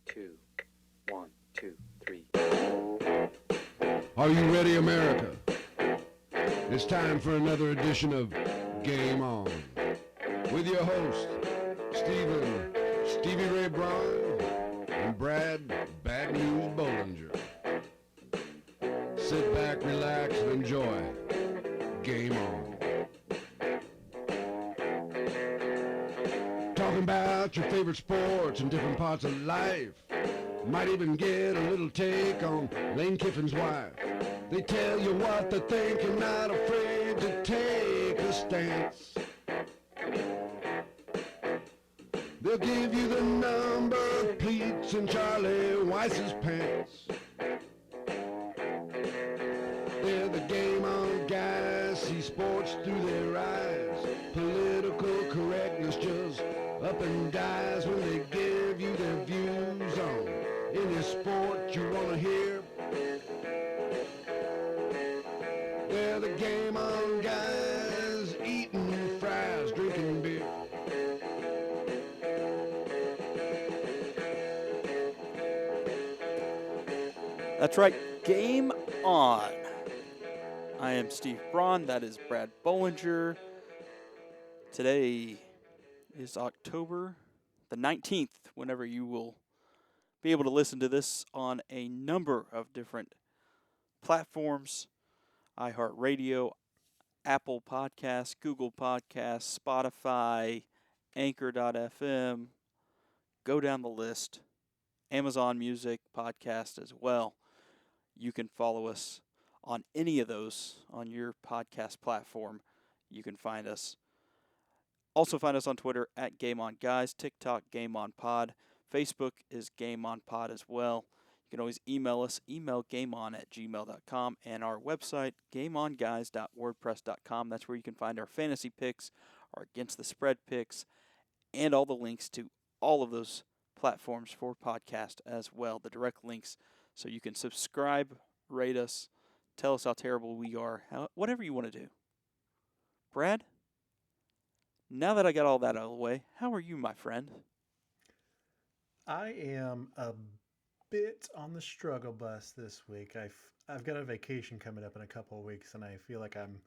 two. 1, 2, 3. Are you ready, America? It's time for another edition of Game On. With your host, Stevie Ray Braun, and Brad Bad News Bollinger. Sit back, relax, and enjoy. Game On. Talking about your favorite sports and different parts of life. Might even get a little take on Lane Kiffin's wife. They tell you what they think and not afraid to take a stance. They'll give you the number of pleats in Charlie Weiss's pants. They're the game on guys, see sports through their eyes. Political correctness just up and dies when they give you their views on any sport you want to hear. They're the game on guys, eating fries, drinking beer. That's right, Game On. I am Steve Braun, that is Brad Bollinger. Today is October the 19th, whenever you will be able to listen to this on a number of different platforms. iHeartRadio, Apple Podcasts, Google Podcasts, Spotify, Anchor.fm, go down the list, Amazon Music podcast as well. You can follow us on any of those on your podcast platform. You can find us. Also find us on Twitter at Game On Guys, TikTok Game On Pod, Facebook is Game On Pod as well. You can always email us, email gameon@gmail.com, and our website, gameonguys.wordpress.com. That's where you can find our fantasy picks, our against the spread picks, and all the links to all of those platforms for podcast as well, the direct links, so you can subscribe, rate us, tell us how terrible we are, whatever you want to do. Brad, now that I got all that out of the way, how are you, my friend? I am a bit on the struggle bus this week. I've got a vacation coming up in a couple of weeks, and I feel like I'm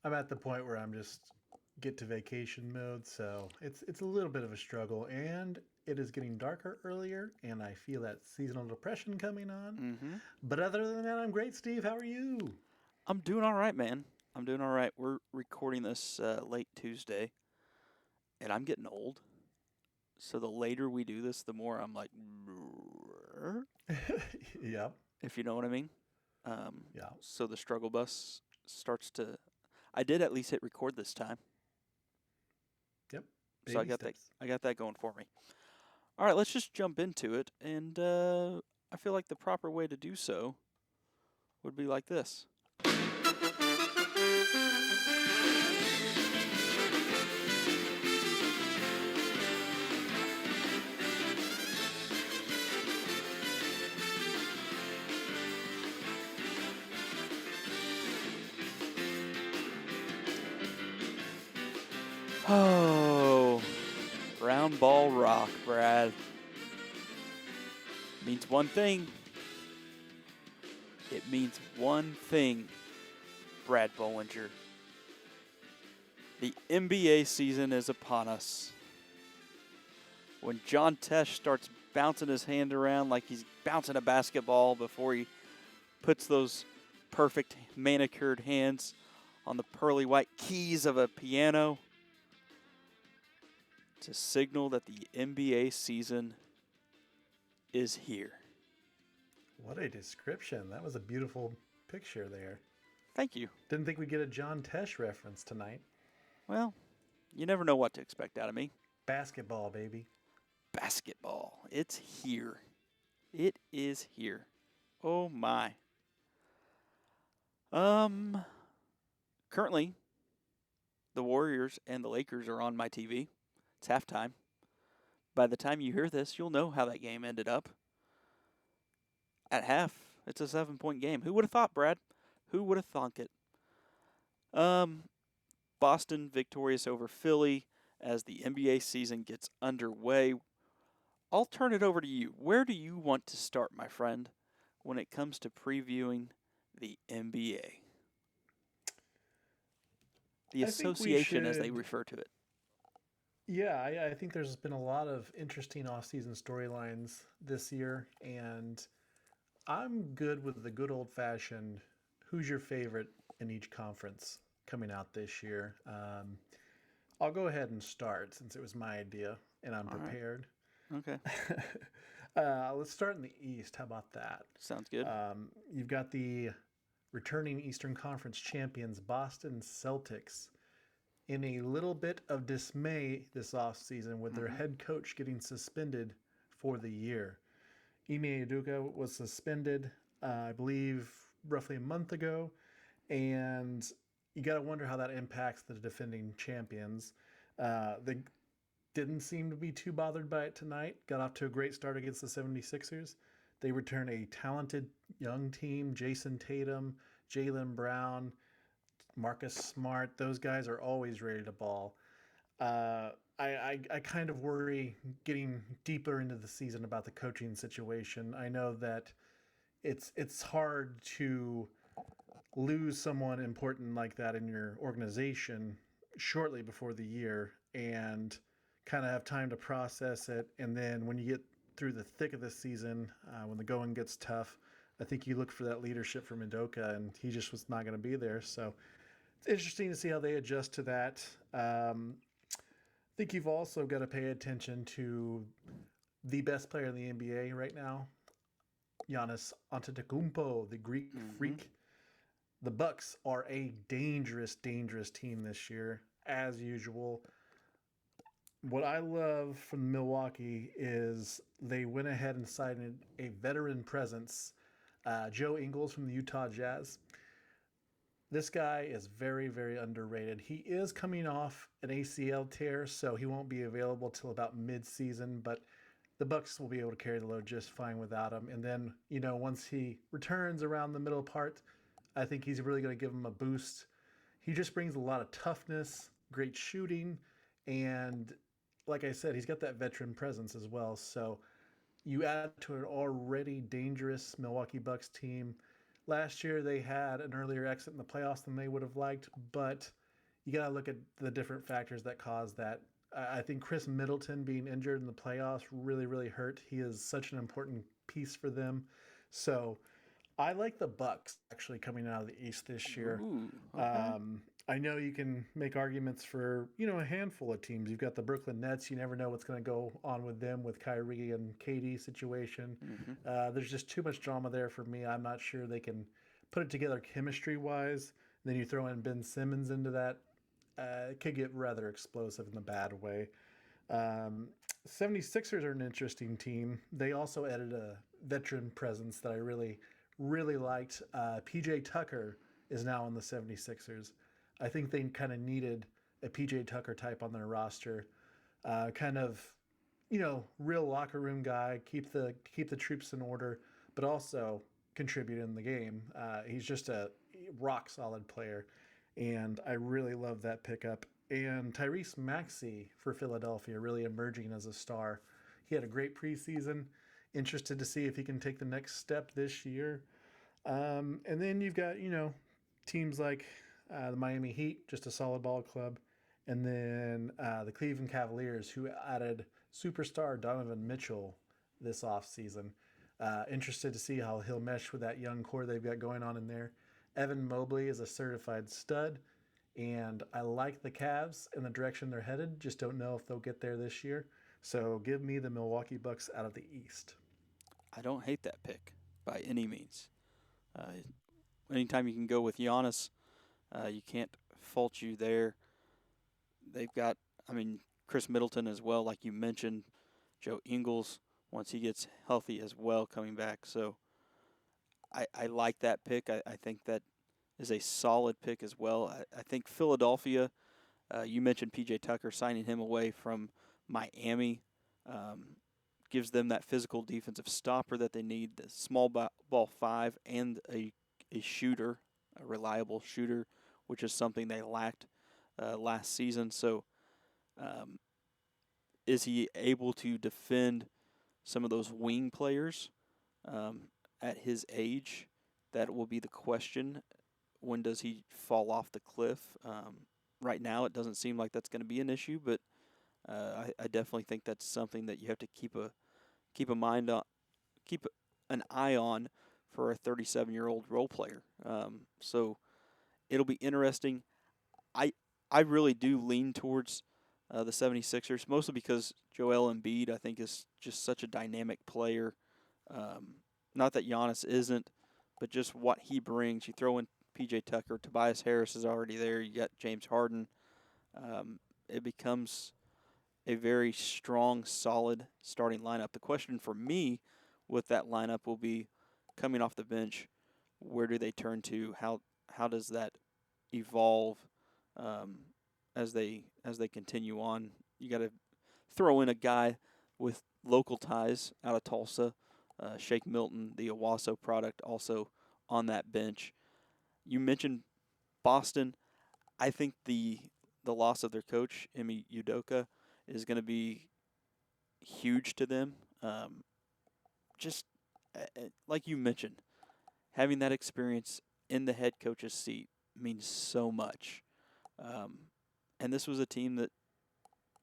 at the point where I'm just get to vacation mode. So it's a little bit of a struggle, and it is getting darker earlier, and I feel that seasonal depression coming on. Mm-hmm. But other than that, I'm great. Steve, how are you? I'm doing all right, man. I'm doing all right. We're recording this late Tuesday, and I'm getting old. So the later we do this, the more I'm like, Yep. if you know what I mean. Yeah. So the struggle bus starts to. I did at least hit record this time. Yep. So I got that going for me. All right, let's just jump into it, and I feel like the proper way to do so would be like this. Oh, round ball rock, Brad. Means one thing. It means one thing, Brad Bollinger. The NBA season is upon us. When John Tesh starts bouncing his hand around like he's bouncing a basketball before he puts those perfect manicured hands on the pearly white keys of a piano, to signal that the NBA season is here. What a description. That was a beautiful picture there. Thank you. Didn't think we'd get a John Tesh reference tonight. Well, you never know what to expect out of me. Basketball, baby. Basketball. It's here. It is here. Oh my. Currently, the Warriors and the Lakers are on my TV. It's halftime. By the time you hear this, you'll know how that game ended up. At half, it's a 7-point game. Who would have thought, Brad? Who would have thunk it? Boston victorious over Philly as the NBA season gets underway. I'll turn it over to you. Where do you want to start, my friend, when it comes to previewing the NBA? The I think we association, as they should. refer to it. Yeah, I think there's been a lot of interesting off-season storylines this year, and I'm good with the good old-fashioned who's your favorite in each conference coming out this year. I'll go ahead and start since it was my idea and I'm All right. prepared. Okay. Let's start in the East. How about that? Sounds good. You've got the returning Eastern Conference champions, Boston Celtics, in a little bit of dismay this offseason with their head coach getting suspended for the year. Ime Udoka was suspended, I believe, roughly a month ago, and you got to wonder how that impacts the defending champions. They didn't seem to be too bothered by it tonight. Got off to a great start against the 76ers. They return a talented young team, Jason Tatum, Jaylen Brown, Marcus Smart. Those guys are always ready to ball. I kind of worry getting deeper into the season about the coaching situation. I know that it's hard to lose someone important like that in your organization shortly before the year and kind of have time to process it. And then when you get through the thick of the season, when the going gets tough, I think you look for that leadership from Udoka, and he just was not going to be there. So it's interesting to see how they adjust to that. I think you've also got to pay attention to the best player in the NBA right now, Giannis Antetokounmpo, the Greek freak. The Bucks are a dangerous, dangerous team this year, as usual. What I love from Milwaukee is they went ahead and signed a veteran presence, Joe Ingles from the Utah Jazz. This guy is very, very underrated. He is coming off an ACL tear, so he won't be available till about mid-season, but the Bucks will be able to carry the load just fine without him. And then, once he returns around the middle part, I think he's really going to give him a boost. He just brings a lot of toughness, great shooting, and like I said, he's got that veteran presence as well. So you add to an already dangerous Milwaukee Bucks team. Last year, they had an earlier exit in the playoffs than they would have liked, but you got to look at the different factors that caused that. I think Chris Middleton being injured in the playoffs really, really hurt. He is such an important piece for them. So I like the Bucks actually coming out of the East this year. Ooh, okay. I know you can make arguments for, a handful of teams. You've got the Brooklyn Nets. You never know what's going to go on with them with Kyrie and KD situation. There's just too much drama there for me. I'm not sure they can put it together chemistry-wise. Then you throw in Ben Simmons into that. It could get rather explosive in the bad way. 76ers are an interesting team. They also added a veteran presence that I really, really liked. PJ Tucker is now on the 76ers. I think they kind of needed a PJ Tucker type on their roster. Real locker room guy, keep the troops in order, but also contribute in the game. He's just a rock solid player, and I really love that pickup. And Tyrese Maxey for Philadelphia really emerging as a star. He had a great preseason. Interested to see if he can take the next step this year. And then you've got, teams like the Miami Heat, just a solid ball club. And then the Cleveland Cavaliers, who added superstar Donovan Mitchell this offseason. Interested to see how he'll mesh with that young core they've got going on in there. Evan Mobley is a certified stud. And I like the Cavs and the direction they're headed. Just don't know if they'll get there this year. So give me the Milwaukee Bucks out of the East. I don't hate that pick by any means. Anytime you can go with Giannis, you can't fault you there. They've got, Chris Middleton as well, like you mentioned. Joe Ingles, once he gets healthy as well, coming back. So I like that pick. I think that is a solid pick as well. I think Philadelphia, you mentioned P.J. Tucker, signing him away from Miami, gives them that physical defensive stopper that they need, the small ball five, and a shooter, a reliable shooter, which is something they lacked last season. So is he able to defend some of those wing players at his age. That will be the question. When does he fall off the cliff? Right now, it doesn't seem like that's going to be an issue, but I definitely think that's something that you have to keep a mind on, keep an eye on for a 37-year-old role player. So it'll be interesting. I really do lean towards the 76ers, mostly because Joel Embiid, I think, is just such a dynamic player. Not that Giannis isn't, but just what he brings. You throw in P.J. Tucker, Tobias Harris is already there. You got James Harden. It becomes a very strong, solid starting lineup. The question for me with that lineup will be, coming off the bench, where do they turn to? How does that evolve as they continue on? You got to throw in a guy with local ties out of Tulsa, Shake Milton, the Owasso product, also on that bench. You mentioned Boston. I think the loss of their coach, Emi Udoka, is going to be huge to them. Just like you mentioned, having that experience in the head coach's seat means so much. And this was a team that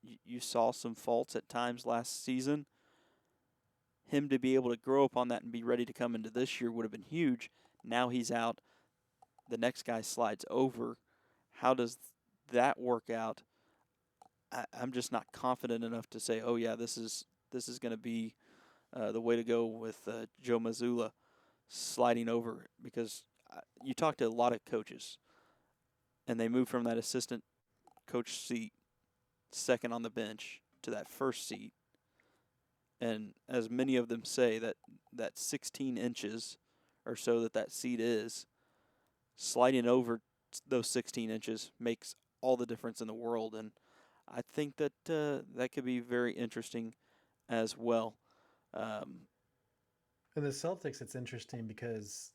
you saw some faults at times last season. Him to be able to grow up on that and be ready to come into this year would have been huge. Now he's out. The next guy slides over. How does that work out? I'm just not confident enough to say, oh yeah, this is going to be the way to go with Joe Mazzulla sliding over, because you talk to a lot of coaches, and they move from that assistant coach seat, second on the bench, to that first seat, and as many of them say, that 16 inches or so that seat is, sliding over those 16 inches makes all the difference in the world, and I think that that could be very interesting as well. In the Celtics, it's interesting because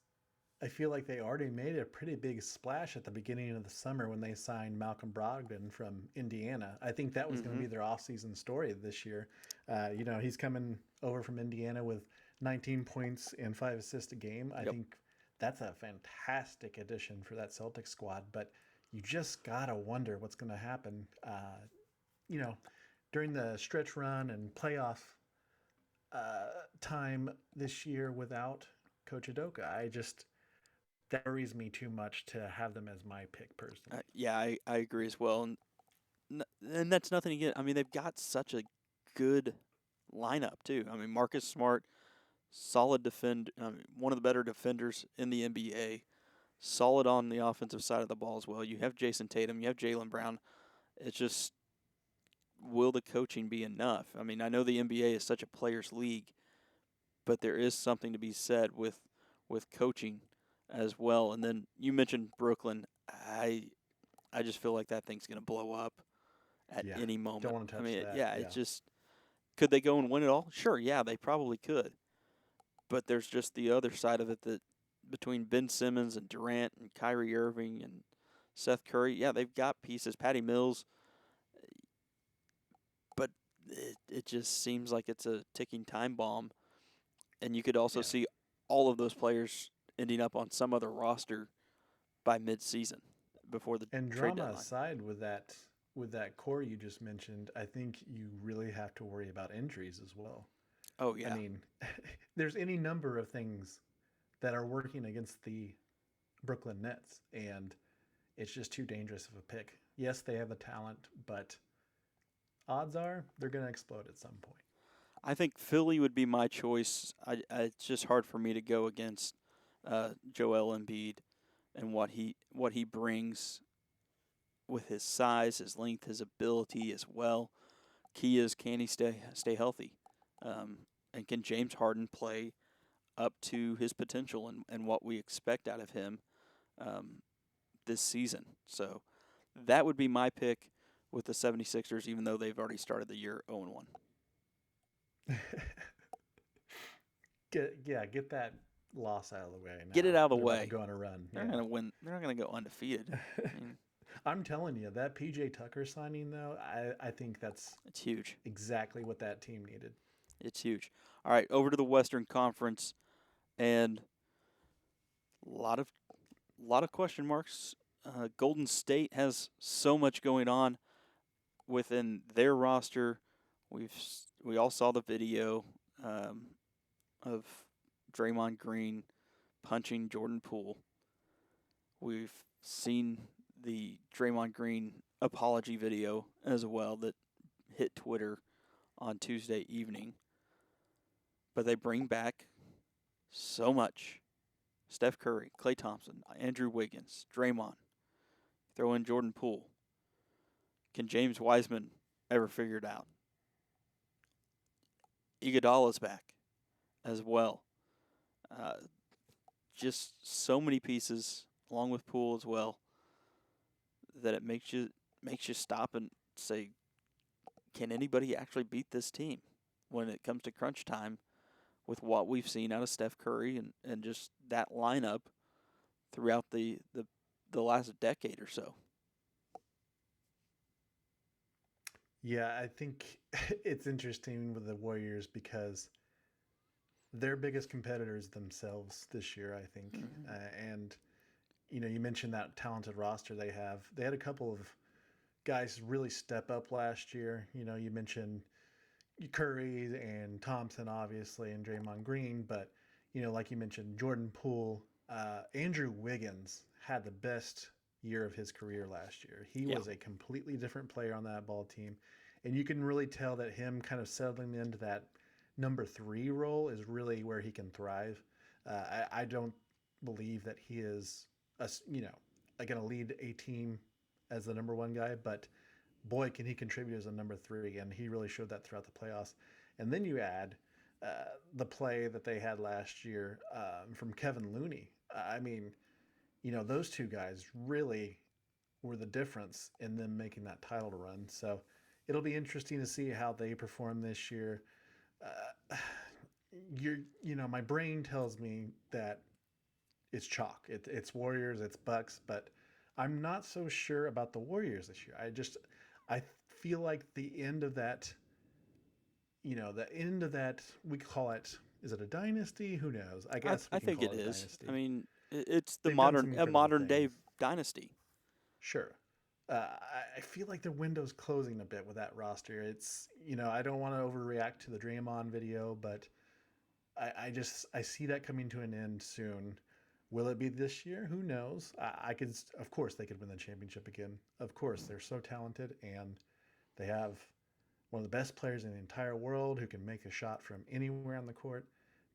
I feel like they already made a pretty big splash at the beginning of the summer when they signed Malcolm Brogdon from Indiana. I think that was going to be their offseason story this year. He's coming over from Indiana with 19 points and 5 assists a game. I think that's a fantastic addition for that Celtics squad, but you just got to wonder what's going to happen, during the stretch run and playoff time this year without Coach Udoka. That worries me too much to have them as my pick personally. I agree as well. And that's nothing again. I mean, they've got such a good lineup, too. I mean, Marcus Smart, solid one of the better defenders in the NBA, solid on the offensive side of the ball as well. You have Jason Tatum, you have Jaylen Brown. It's just, will the coaching be enough? I mean, I know the NBA is such a players' league, but there is something to be said with coaching as well. And then you mentioned Brooklyn. I just feel like that thing's going to blow up at any moment. Don't want to touch that. It's just, could they go and win it all? Sure, yeah, they probably could. But there's just the other side of it, that between Ben Simmons and Durant and Kyrie Irving and Seth Curry, they've got pieces. Patty Mills. But it just seems like it's a ticking time bomb. And you could also see all of those players ending up on some other roster by mid-season before the trade deadline. And drama aside with that core you just mentioned, I think you really have to worry about injuries as well. Oh, yeah. I mean, there's any number of things that are working against the Brooklyn Nets, and it's just too dangerous of a pick. Yes, they have the talent, but odds are they're going to explode at some point. I think Philly would be my choice. It's just hard for me to go against Joel Embiid and what he brings with his size, his length, his ability as well. Key is, can he stay healthy? And can James Harden play up to his potential and what we expect out of him this season? So that would be my pick with the 76ers, even though they've already started the year 0-1. Get that loss out of the way now. Get it out of the way. They're going to run. They're going to win. They're not going to go undefeated. I'm telling you, that PJ Tucker signing, though, I think it's huge. Exactly what that team needed. It's huge. All right, over to the Western Conference, and a lot of question marks. Golden State has so much going on within their roster. We all saw the video of Draymond Green punching Jordan Poole. We've seen the Draymond Green apology video as well that hit Twitter on Tuesday evening. But they bring back so much. Steph Curry, Klay Thompson, Andrew Wiggins, Draymond. Throw in Jordan Poole. Can James Wiseman ever figure it out? Iguodala's back as well. Just so many pieces, along with Poole as well, that it makes you stop and say, can anybody actually beat this team when it comes to crunch time with what we've seen out of Steph Curry and just that lineup throughout the last decade or so? Yeah, I think it's interesting with the Warriors because their biggest competitors themselves this year, I think. And, you mentioned that talented roster they have. They had a couple of guys really step up last year. You mentioned Curry and Thompson, obviously, and Draymond Green. But, like you mentioned, Jordan Poole, Andrew Wiggins had the best year of his career last year. He was a completely different player on that ball team. And you can really tell that him kind of settling into that number 3 role is really where he can thrive. I don't believe that he is, going to lead a team as the number 1 guy, but boy, can he contribute as a number 3, and he really showed that throughout the playoffs. And then you add the play that they had last year from Kevin Looney. Those two guys really were the difference in them making that title run. So it'll be interesting to see how they perform this year. My brain tells me that it's chalk. It's Warriors, it's Bucks, but I'm not so sure about the Warriors this year. I feel like the end of that, we call it, is it a dynasty? Who knows? I guess I think it is. Dynasty. I mean, it's the They've done some incredible modern day things. dynasty. Sure. I feel like the window's closing a bit with that roster. It's, I don't want to overreact to the Draymond video, but I see that coming to an end soon. Will it be this year? Who knows? Of course, they could win the championship again. Of course, they're so talented, and they have one of the best players in the entire world who can make a shot from anywhere on the court,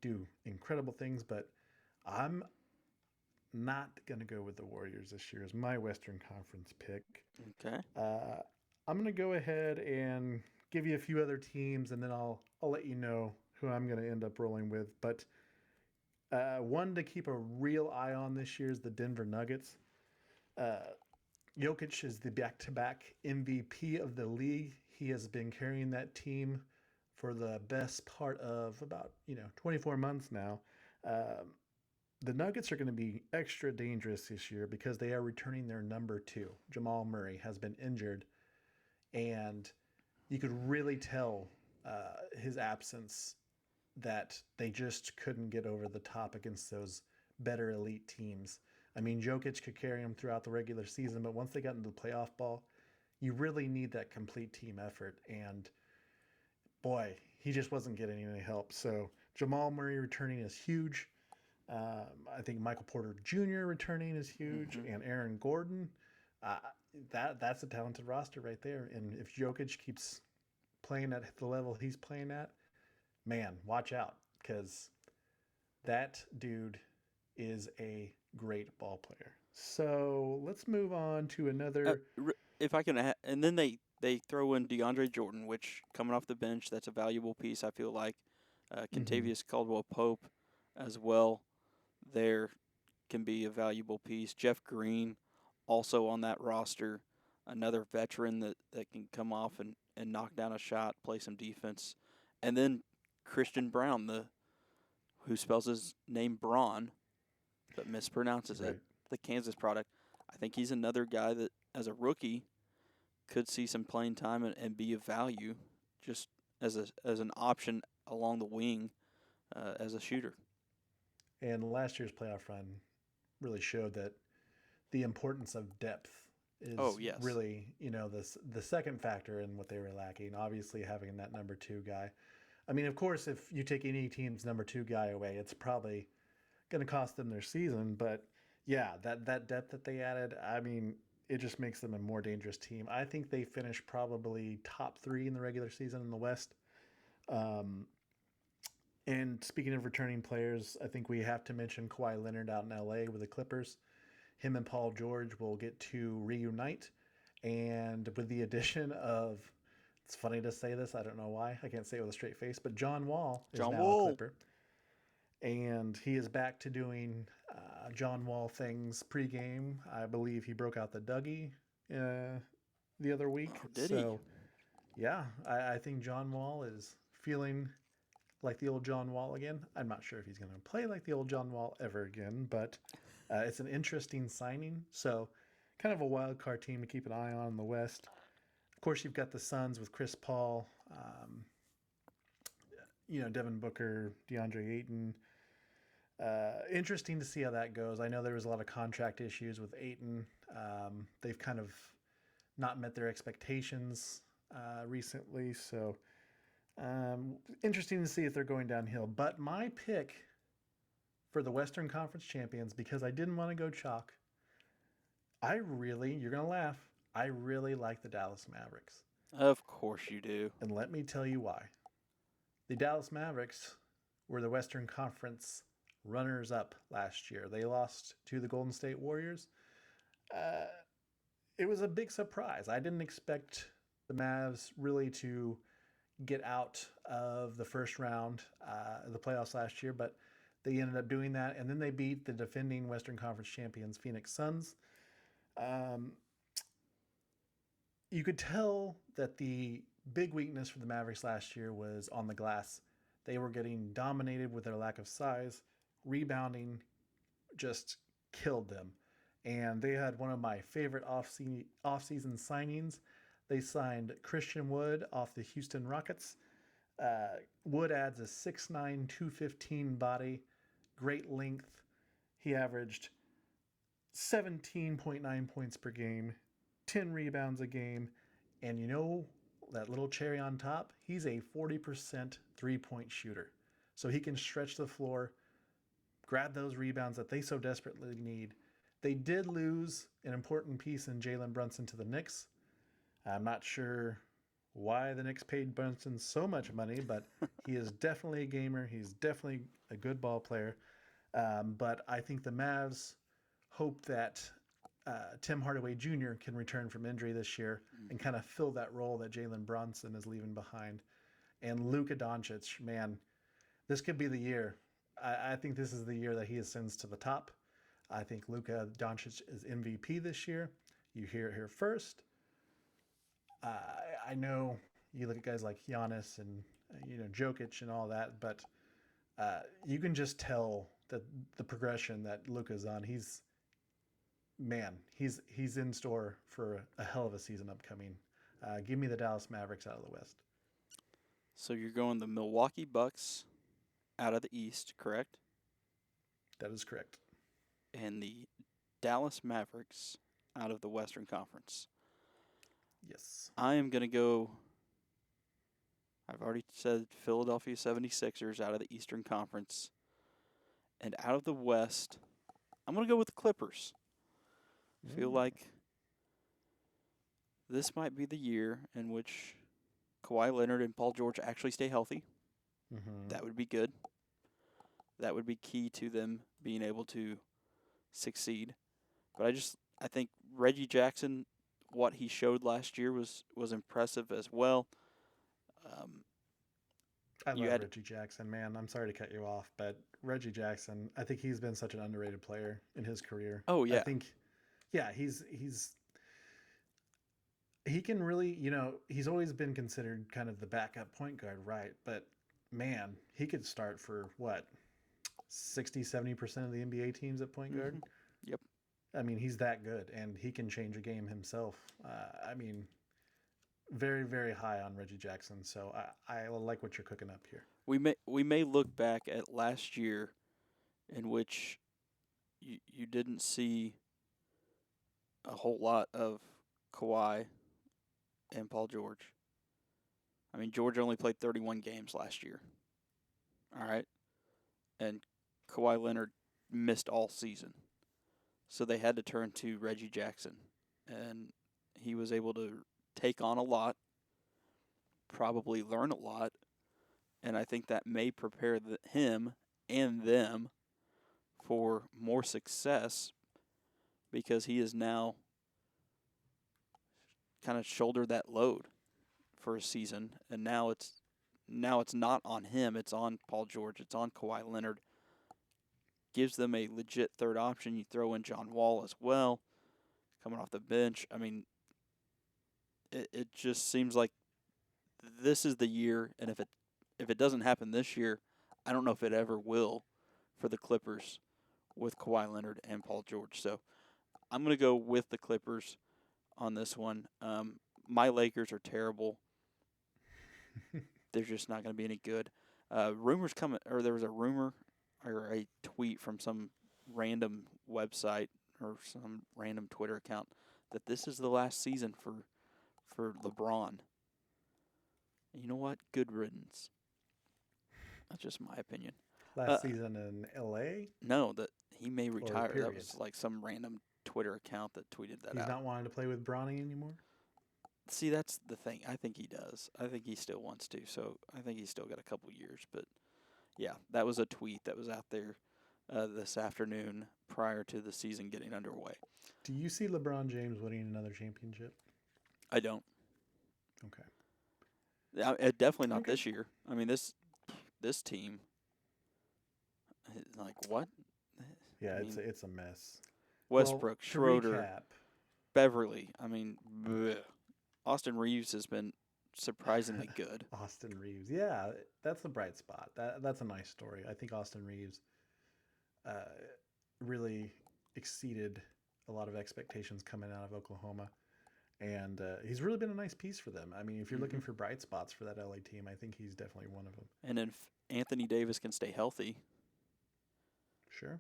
do incredible things, but I'm not going to go with the Warriors this year as my Western Conference pick. Okay. I'm going to go ahead and give you a few other teams, and then I'll let you know who I'm going to end up rolling with. But one to keep a real eye on this year is the Denver Nuggets. Jokic is the back-to-back MVP of the league. He has been carrying that team for the best part of about 24 months now. The Nuggets are going to be extra dangerous this year because they are returning their number 2. Jamal Murray has been injured, and you could really tell his absence that they just couldn't get over the top against those better elite teams. I mean, Jokic could carry them throughout the regular season, but once they got into the playoff ball, you really need that complete team effort. And boy, he just wasn't getting any help. So Jamal Murray returning is huge. I think Michael Porter Jr. returning is huge, and Aaron Gordon. That's a talented roster right there. And if Jokic keeps playing at the level he's playing at, man, watch out, because that dude is a great ball player. So let's move on to another. If I can, and then they throw in DeAndre Jordan, which coming off the bench, that's a valuable piece. I feel like Kentavious Caldwell-Pope as well. There can be a valuable piece. Jeff Green also on that roster, another veteran that can come off and knock down a shot, play some defense. And then Christian Brown, who spells his name Braun, but mispronounces it, the Kansas product. I think he's another guy that, as a rookie, could see some playing time and be of value just as an option along the wing as a shooter. And last year's playoff run really showed that the importance of depth is Oh, yes. really, the second factor in what they were lacking. Obviously, having that number 2 guy. I mean, of course, if you take any team's number 2 guy away, it's probably going to cost them their season. But yeah, that depth that they added, I mean, it just makes them a more dangerous team. I think they finished probably top 3 in the regular season in the West. And speaking of returning players, I think we have to mention Kawhi Leonard out in LA with the Clippers. Him and Paul George will get to reunite. And with the addition of, it's funny to say this, I don't know why, I can't say it with a straight face, but John Wall is now a Clipper. And he is back to doing John Wall things pregame. I believe he broke out the Dougie the other week. Oh, did he? Yeah, I think John Wall is feeling like the old John Wall again. I'm not sure if he's going to play like the old John Wall ever again, but it's an interesting signing. So kind of a wild card team to keep an eye on in the West. Of course, you've got the Suns with Chris Paul, Devin Booker, DeAndre Ayton. Interesting to see how that goes. I know there was a lot of contract issues with Ayton. They've kind of not met their expectations recently, so interesting to see if they're going downhill. But my pick for the Western Conference champions, because I didn't want to go chalk, you're going to laugh, I really like the Dallas Mavericks. Of course you do. And let me tell you why. The Dallas Mavericks were the Western Conference runners-up last year. They lost to the Golden State Warriors. It was a big surprise. I didn't expect the Mavs really to get out of the first round of the playoffs last year, but they ended up doing that, and then they beat the defending Western Conference champions, Phoenix Suns. You could tell that the big weakness for the Mavericks last year was on the glass. They were getting dominated with their lack of size. Rebounding just killed them. And they had one of my favorite off-season signings. They signed Christian Wood off the Houston Rockets. Wood adds a 6'9", 215 body, great length. He averaged 17.9 points per game, 10 rebounds a game, and that little cherry on top, he's a 40% three-point shooter. So he can stretch the floor, grab those rebounds that they so desperately need. They did lose an important piece in Jalen Brunson to the Knicks. I'm not sure why the Knicks paid Brunson so much money, but he is definitely a gamer. He's definitely a good ball player. But I think the Mavs hope that Tim Hardaway Jr. can return from injury this year and kind of fill that role that Jalen Brunson is leaving behind. And Luka Doncic, man, this could be the year. I think this is the year that he ascends to the top. I think Luka Doncic is MVP this year. You hear it here first. I know you look at guys like Giannis and Jokic and all that, but you can just tell that the progression that Luka's on. He's in store for a hell of a season upcoming. Give me the Dallas Mavericks out of the West. So you're going the Milwaukee Bucks out of the East, correct? That is correct. And the Dallas Mavericks out of the Western Conference. Yes. I am going to go, I've already said Philadelphia 76ers out of the Eastern Conference. And out of the West, I'm going to go with the Clippers. I feel like this might be the year in which Kawhi Leonard and Paul George actually stay healthy. Mm-hmm. That would be good. That would be key to them being able to succeed. But I think Reggie Jackson, what he showed last year was impressive as well. I love Reggie Jackson, man. I'm sorry to cut you off, but Reggie Jackson, I think he's been such an underrated player in his career. Oh, yeah. I think, yeah, he can really, he's always been considered kind of the backup point guard, right? But, man, he could start for, 60-70% of the NBA teams at point guard? Mm-hmm. Yep. I mean, he's that good, and he can change a game himself. Very, very high on Reggie Jackson, so I like what you're cooking up here. we may look back at last year in which you didn't see a whole lot of Kawhi and Paul George. I mean, George only played 31 games last year. All right. And Kawhi Leonard missed all season. So they had to turn to Reggie Jackson. And he was able to take on a lot, probably learn a lot. And I think that may prepare him and them for more success because he is now kind of shouldered that load for a season, and now it's not on him. It's on Paul George. It's on Kawhi Leonard. Gives them a legit third option. You throw in John Wall as well, coming off the bench. I mean, it just seems like this is the year, and if it doesn't happen this year, I don't know if it ever will for the Clippers with Kawhi Leonard and Paul George. So I'm going to go with the Clippers on this one. My Lakers are terrible. They're just not going to be any good. Rumors coming, or there was a rumor or a tweet from some random website or some random Twitter account that this is the last season for LeBron. You know what? Good riddance. That's just my opinion. Last season in L.A.? No, that he may retire. That period? was like some random Twitter account that tweeted that He's out. not wanting to play with Bronny anymore? See, that's the thing. I think he does. I think he still wants to. So I think he's still got a couple years. But yeah, that was a tweet that was out there this afternoon prior to the season getting underway. Do you see LeBron James winning another championship? I don't. Okay. Definitely not Okay. this year. I mean, this team, like what? Yeah, I mean, it's a mess. Westbrook, Well, to Schroeder, recap, Beverly. I mean, bleh. Austin Reeves has been surprisingly good. Austin Reeves. Yeah, that's the bright spot. That's a nice story. I think Austin Reeves really exceeded a lot of expectations coming out of Oklahoma. And he's really been a nice piece for them. I mean, if you're looking for bright spots for that LA team, I think he's definitely one of them. And if Anthony Davis can stay healthy, Sure.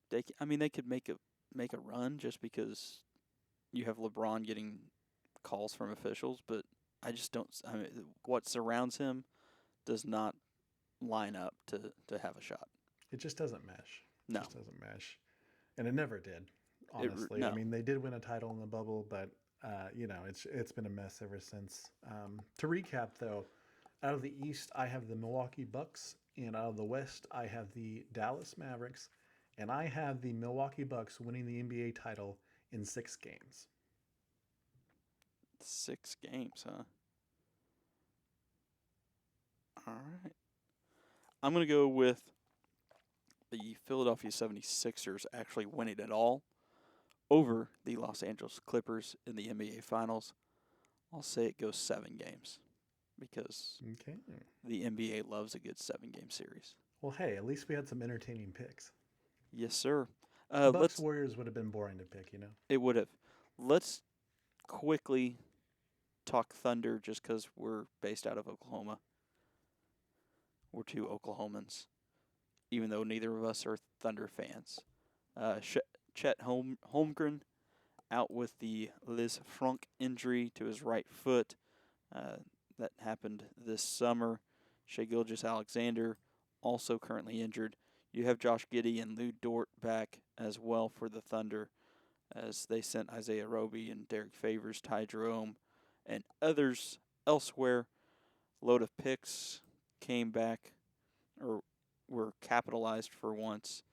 they could make a run just because you have LeBron getting calls from officials, but I just don't. I mean, what surrounds him does not line up to have a shot. It just doesn't mesh. No. It just doesn't mesh. And it never did, honestly. no. I mean, they did win a title in the bubble, but, it's been a mess ever since. To recap, though, out of the East, I have the Milwaukee Bucks, and out of the West, I have the Dallas Mavericks, and I have the Milwaukee Bucks winning the NBA title in 6 games. 6 games, huh? All right. I'm going to go with the Philadelphia 76ers actually winning it all over the Los Angeles Clippers in the NBA Finals. I'll say it goes 7 games because Okay. the NBA loves a good 7-game series. Well, hey, at least we had some entertaining picks. Yes, sir. Bucks Warriors would have been boring to pick, It would have. Let's quickly talk Thunder just because we're based out of Oklahoma. We're 2 Oklahomans, even though neither of us are Thunder fans. Chet Holmgren out with the Liz Frank injury to his right foot. That happened this summer. Shai Gilgeous-Alexander also currently injured. You have Josh Giddey and Lou Dort back as well for the Thunder as they sent Isaiah Roby and Derek Favors, Ty Jerome, and others elsewhere. Load of picks came back or were capitalized for once.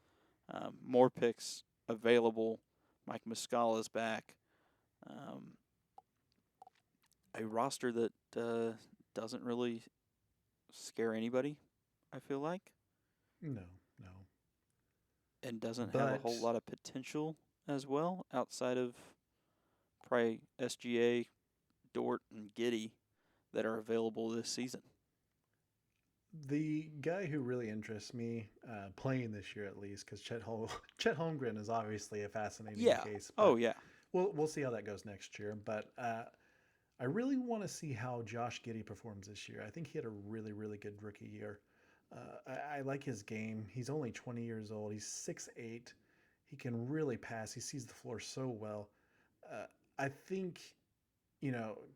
More picks available. Mike Muscala is back. A roster that doesn't really scare anybody, I feel like. No. And doesn't have a whole But- lot of potential as well outside of probably SGA, Dort, and Giddey that are available this season. The guy who really interests me playing this year, at least, because Chet Holmgren is obviously a fascinating case. Oh, but yeah. we'll see how that goes next year. But I really want to see how Josh Giddey performs this year. I think he had a really, really good rookie year. I like his game. He's only 20 years old. He's 6'8". He can really pass. He sees the floor so well. Uh, I think,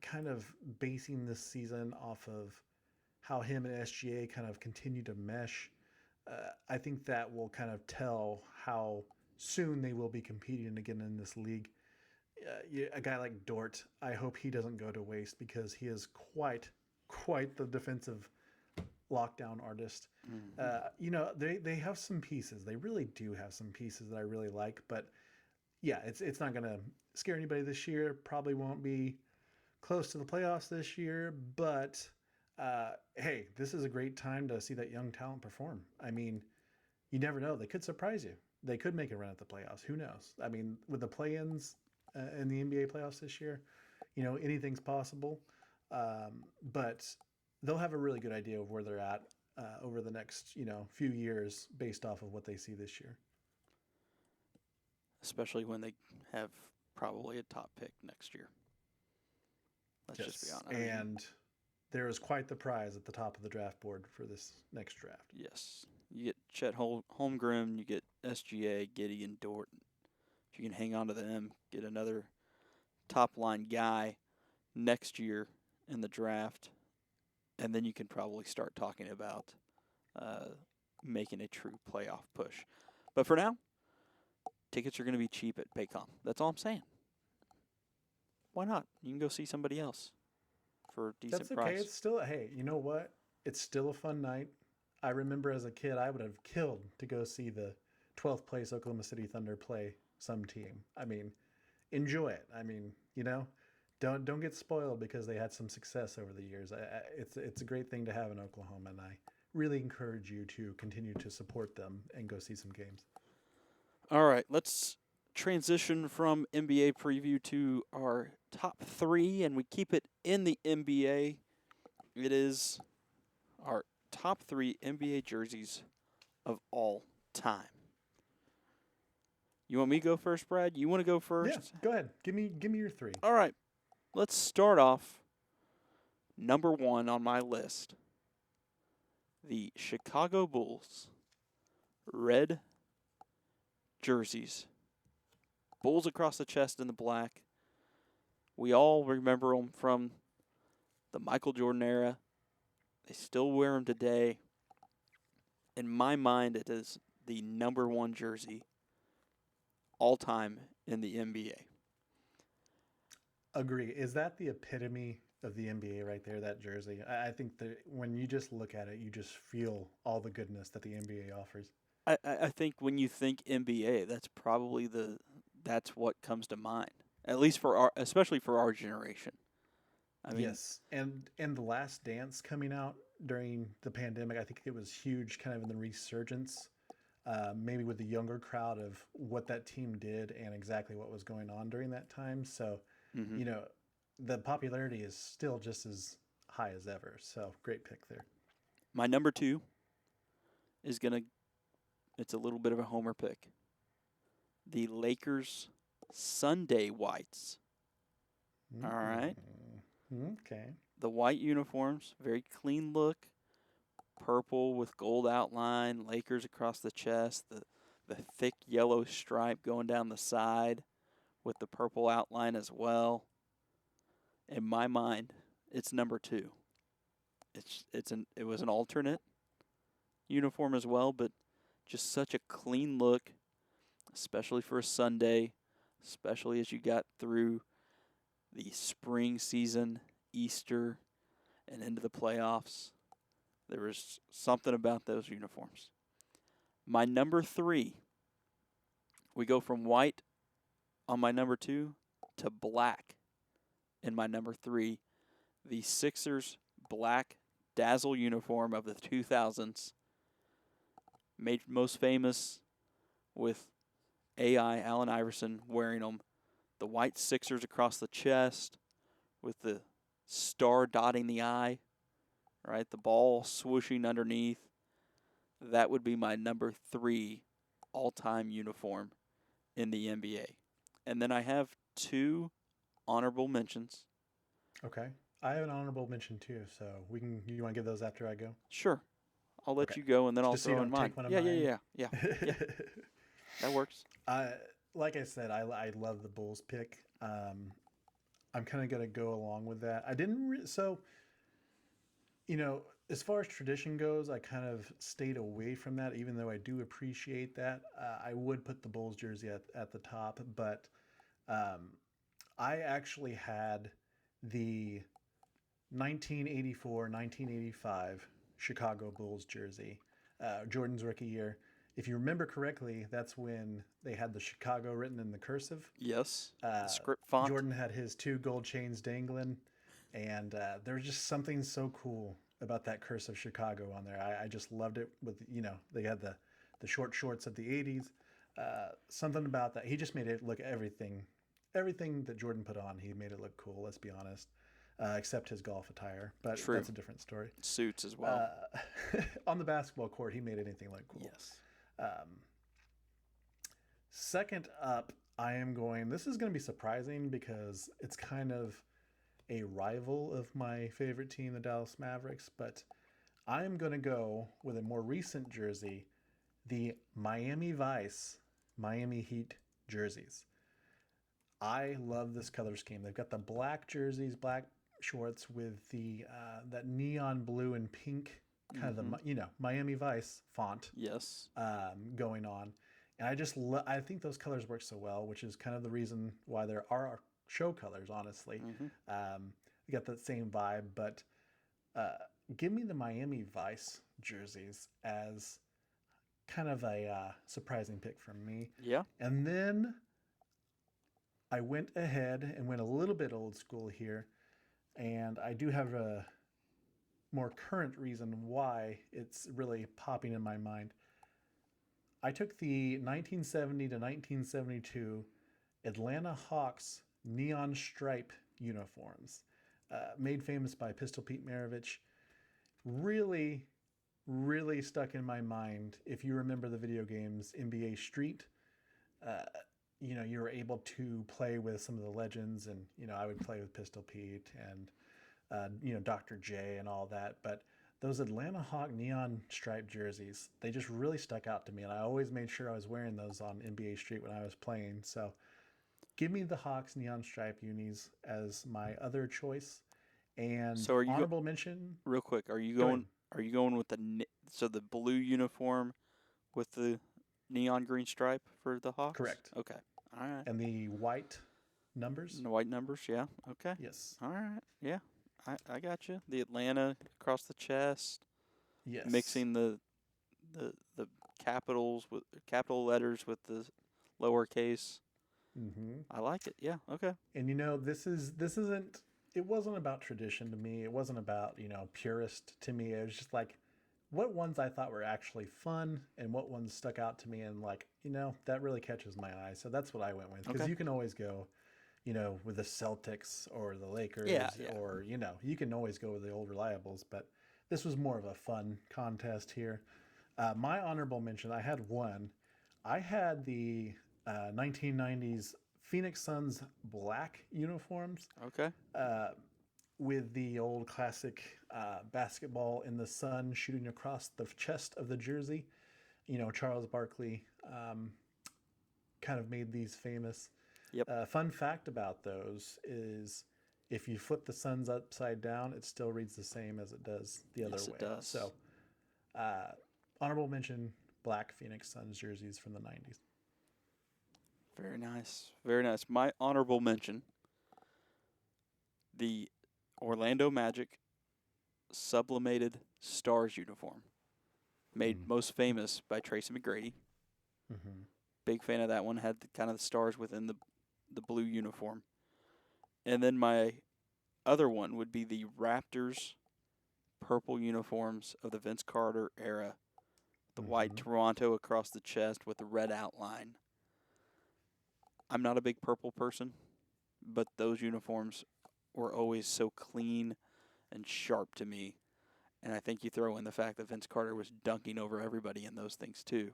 kind of basing this season off of how him and SGA kind of continue to mesh, I think that will kind of tell how soon they will be competing again in this league. A guy like Dort, I hope he doesn't go to waste because he is quite the defensive lockdown artist. They have some pieces. They really do have some pieces that I really like. But yeah, it's not gonna scare anybody this year. Probably won't be close to the playoffs this year. But hey, this is a great time to see that young talent perform. I mean, you never know. They could surprise you. They could make a run at the playoffs. Who knows? I mean, with the play-ins in the NBA playoffs this year, anything's possible. But they'll have a really good idea of where they're at over the next, few years based off of what they see this year. Especially when they have probably a top pick next year. Let's just be honest. And there is quite the prize at the top of the draft board for this next draft. Yes. You get Chet Holmgren, you get SGA, Giddey, and Dort. If you can hang on to them, get another top-line guy next year in the draft, and then you can probably start talking about making a true playoff push. But for now, tickets are going to be cheap at Paycom. That's all I'm saying. Why not? You can go see somebody else for a decent That's okay. price. It's still, hey, you know what? It's still a fun night. I remember as a kid, I would have killed to go see the 12th place Oklahoma City Thunder play some team. I mean, enjoy it. I mean, don't get spoiled because they had some success over the years. It's a great thing to have in Oklahoma, and I really encourage you to continue to support them and go see some games. All right, let's transition from NBA preview to our top three, and we keep it in the NBA. It is our top three NBA jerseys of all time. You want me to go first, Brad? You want to go first? Yeah, go ahead. Give me your three. All right. Let's start off number one on my list. The Chicago Bulls red jerseys. Bulls across the chest in the black. We all remember them from the Michael Jordan era. They still wear them today. In my mind, it is the number one jersey all time in the NBA. Agree. Is that the epitome of the NBA right there, that jersey? I think that when you just look at it, you just feel all the goodness that the NBA offers. I think when you think NBA, that's probably that's what comes to mind. At least especially for our generation. I mean, yes, and The Last Dance coming out during the pandemic, I think it was huge, kind of in the resurgence, maybe with the younger crowd of what that team did and exactly what was going on during that time. So, the popularity is still just as high as ever. So, great pick there. My number two is it's a little bit of a homer pick. The Lakers Sunday whites. All right. Okay. The white uniforms, very clean look. Purple with gold outline, Lakers across the chest, the thick yellow stripe going down the side with the purple outline as well. In my mind, it's number two. It was an alternate uniform as well, but just such a clean look, especially for a Sunday, especially as you got through the spring season, Easter, and into the playoffs. There was something about those uniforms. My number three, we go from white on my number two to black in my number three. The Sixers black dazzle uniform of the 2000s, made most famous with Allen Iverson wearing them. The white Sixers across the chest with the star dotting the eye, right? The ball swooshing underneath. That would be my number three all-time uniform in the NBA. And then I have two honorable mentions. Okay. I have an honorable mention too, so you want to give those after I go? Sure. I'll let Okay. you go, and then I'll Just so you throw in don't mine. take one of Yeah, yeah, mine. yeah, yeah, yeah. That works. I like I said, I love the Bulls pick. I'm kind of gonna go along with that. I didn't so as far as tradition goes, I kind of stayed away from that, even though I do appreciate that. I would put the Bulls jersey at the top, but um, I actually had the 1984-1985 Chicago Bulls jersey, Jordan's rookie year. If you remember correctly, that's when they had the Chicago written in the cursive. Yes. The Uh, script font. Jordan had his two gold chains dangling, and there's just something so cool about that curse of Chicago on there. I just loved it. With they had the short shorts of the '80s. Something about that. He just made it look everything that Jordan put on. He made it look cool. Let's be honest. Except his golf attire, but True. that's a different story. Suits as well. On the basketball court, he made anything look cool. Yes. Second up, I am going. This is going to be surprising because it's kind of a rival of my favorite team, the Dallas Mavericks, but I am going to go with a more recent jersey, the Miami Vice Miami Heat jerseys. I love this color scheme. They've got the black jerseys, black shorts with the that neon blue and pink kind of the Miami Vice font Yes. going on, and I think those colors work so well, which is kind of the reason why there are our show colors. Honestly, we got that same vibe, but give me the Miami Vice jerseys as kind of a surprising pick from me. Yeah. And then I went ahead and went a little bit old school here, and I do have a more current reason why it's really popping in my mind. I took the 1970 to 1972 Atlanta Hawks neon stripe uniforms, made famous by Pistol Pete Maravich. Really, really stuck in my mind. If you remember the video games NBA Street, you were able to play with some of the legends, and I would play with Pistol Pete and Dr. J and all that. But those Atlanta Hawk neon striped jerseys, they just really stuck out to me, and I always made sure I was wearing those on NBA Street when I was playing. So give me the Hawks neon stripe unis as my other choice. And So are you honorable mention. real quick? Are you Go going? ahead. Are you going with the blue uniform with the neon green stripe for the Hawks? Correct. Okay. All right. And the white numbers. And the white numbers. Yeah. Okay. Yes. All right. Yeah. I got you. The Atlanta across the chest, Yes. mixing the capitals with capital letters with the lowercase. Mm-hmm. I like it. Yeah. Okay. And this isn't. It wasn't about tradition to me. It wasn't about purist to me. It was just like what ones I thought were actually fun and what ones stuck out to me, and that really catches my eye. So that's what I went with, because Okay. you can always go, with the Celtics or the Lakers, Yeah. or you can always go with the old reliables. But this was more of a fun contest here. My honorable mention, I had one. I had the 1990s Phoenix Suns black uniforms. Okay. With the old classic basketball in the sun shooting across the chest of the jersey. Charles Barkley kind of made these famous. Yep. Fun fact about those is if you flip the Suns upside down, it still reads the same as it does the other Yes, way. it does. So, honorable mention, black Phoenix Suns jerseys from the 90s. Very nice. Very nice. My honorable mention, the Orlando Magic sublimated Stars uniform, made most famous by Tracy McGrady. Mm-hmm. Big fan of that one. Had kind of the stars within the blue uniform. And then my other one would be the Raptors purple uniforms of the Vince Carter era. The white Toronto across the chest with the red outline. I'm not a big purple person, but those uniforms were always so clean and sharp to me. And I think you throw in the fact that Vince Carter was dunking over everybody in those things too,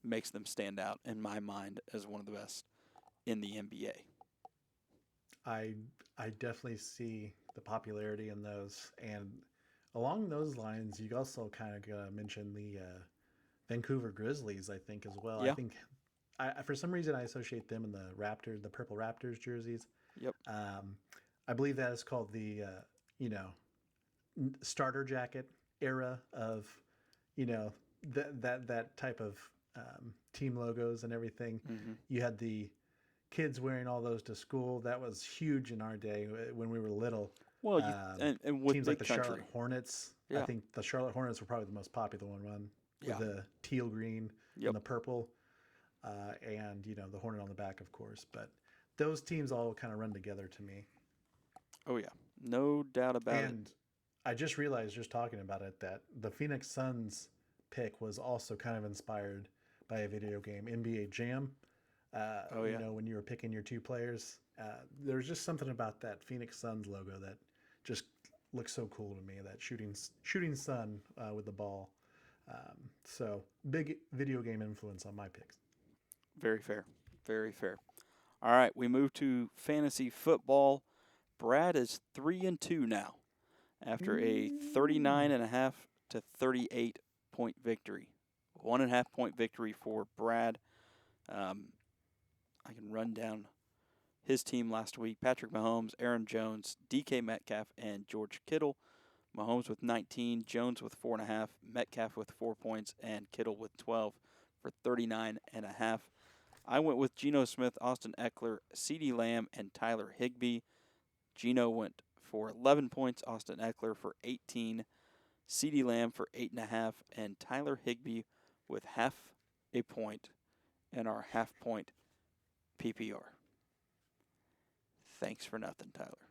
makes them stand out in my mind as one of the best in the NBA. I definitely see the popularity in those, and along those lines, you also kind of mention the Vancouver Grizzlies. I think as well. I Yeah. think for some reason I associate them in the Raptors, the purple Raptors jerseys. Yep. I believe that is called the you know starter jacket era of that type of team logos and everything. Hmm. You had the kids wearing all those to school. That was huge in our day when we were little. Well, and with Teams like Big the Country. Charlotte Hornets. I Yeah. think the Charlotte Hornets were probably the most popular one with Yeah. the teal green Yep. and the purple, and the Hornet on the back, of course. But those teams all kind of run together to me. Oh yeah. No doubt about it. And I just realized, just talking about it, that the Phoenix Suns pick was also kind of inspired by a video game, NBA Jam. Oh, yeah. When you were picking your two players, there's just something about that Phoenix Suns logo that just looks so cool to me. That shooting sun with the ball. So big video game influence on my picks. Very fair. Very fair. All right, we move to fantasy football. Brad is 3-2 now after a 39.5 to 38 point victory. 1.5 point victory for Brad. I can run down his team last week. Patrick Mahomes, Aaron Jones, DK Metcalf, and George Kittle. Mahomes with 19, Jones with 4.5, Metcalf with 4 points, and Kittle with 12 for 39.5. I went with Geno Smith, Austin Eckler, CeeDee Lamb, and Tyler Higbee. Geno went for 11 points, Austin Eckler for 18, CeeDee Lamb for 8.5, and Tyler Higbee with half a point in our half-point PPR. Thanks for nothing, Tyler.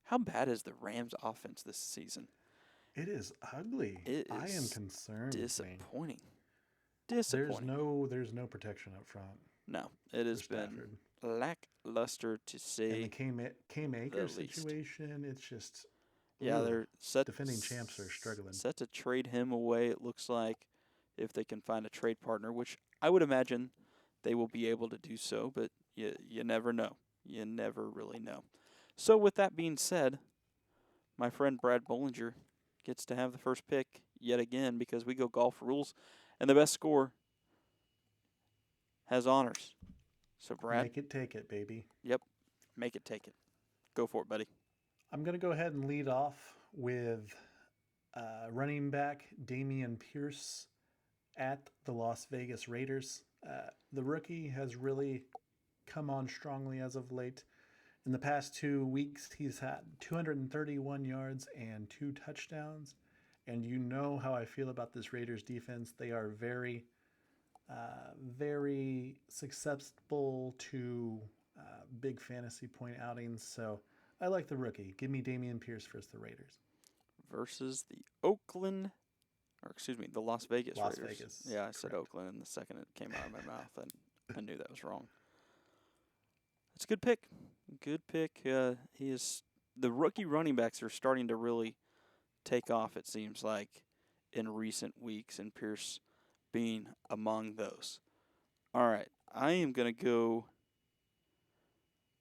How bad is the Rams' offense this season? It is ugly. It I am is concerned. Disappointing. There's Disappointing. no protection up front. No, it has for been Stafford. lackluster to And say. the Cam Akers least. situation, it's just Yeah, ugh. they're set. Defending champs are struggling. Set to trade him away. It looks like if they can find a trade partner, which I would imagine they will be able to do so. But you never know. You never really know. So with that being said, my friend Brad Bollinger gets to have the first pick yet again because we go golf rules, and the best score has honors. So Brad, Make it take it, baby. make it take it. Go for it, buddy. I'm going to go ahead and lead off with running back Damian Pierce at the Las Vegas Raiders. The rookie has really come on strongly as of late. In the past 2 weeks, he's had 231 yards and 2 touchdowns. And you know how I feel about this Raiders defense. They are very, very susceptible to big fantasy point outings. So I like the rookie. Give me Damian Pierce versus the Raiders. Versus the the Las Vegas Las Raiders. Vegas, Yeah, I said correct. Oakland, and the second it came out of my mouth, and I knew that was wrong. It's a good pick. Good pick. The rookie running backs are starting to really take off, it seems like, in recent weeks, and Pierce being among those. All right, I am going to go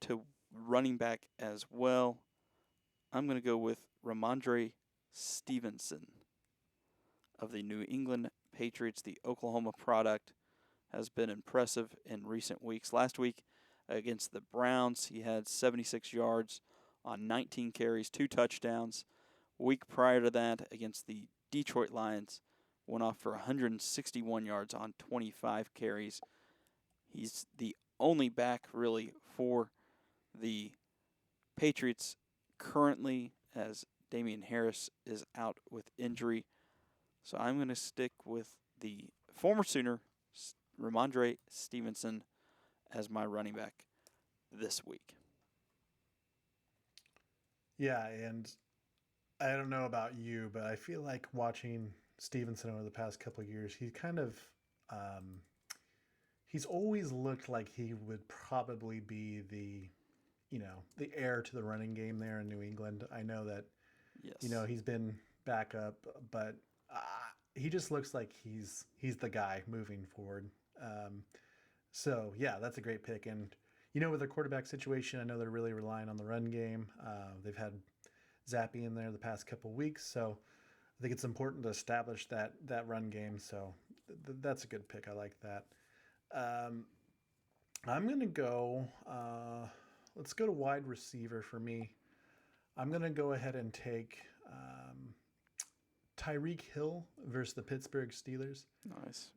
to running back as well. I'm going to go with Ramondre Stevenson of the New England Patriots. The Oklahoma product has been impressive in recent weeks. Last week against the Browns, he had 76 yards on 19 carries, 2 touchdowns. Week prior to that against the Detroit Lions, went off for 161 yards on 25 carries. He's the only back really for the Patriots currently, as Damian Harris is out with injury. So I'm going to stick with the former Sooner, Ramondre Stevenson, as my running back this week. Yeah, and I don't know about you, but I feel like watching Stevenson over the past couple of years, he's kind of he's always looked like he would probably be the heir to the running game there in New England. I know that Yes. he's been back up, but he just looks like he's the guy moving forward. So yeah, that's a great pick. And With their quarterback situation, I know they're really relying on the run game. They've had Zappy in there the past couple weeks, so I think it's important to establish that run game. So that's a good pick. I like that. Um, I'm gonna go. Let's go to wide receiver for me. I'm gonna go ahead and take Tyreek Hill versus the Pittsburgh Steelers. Nice.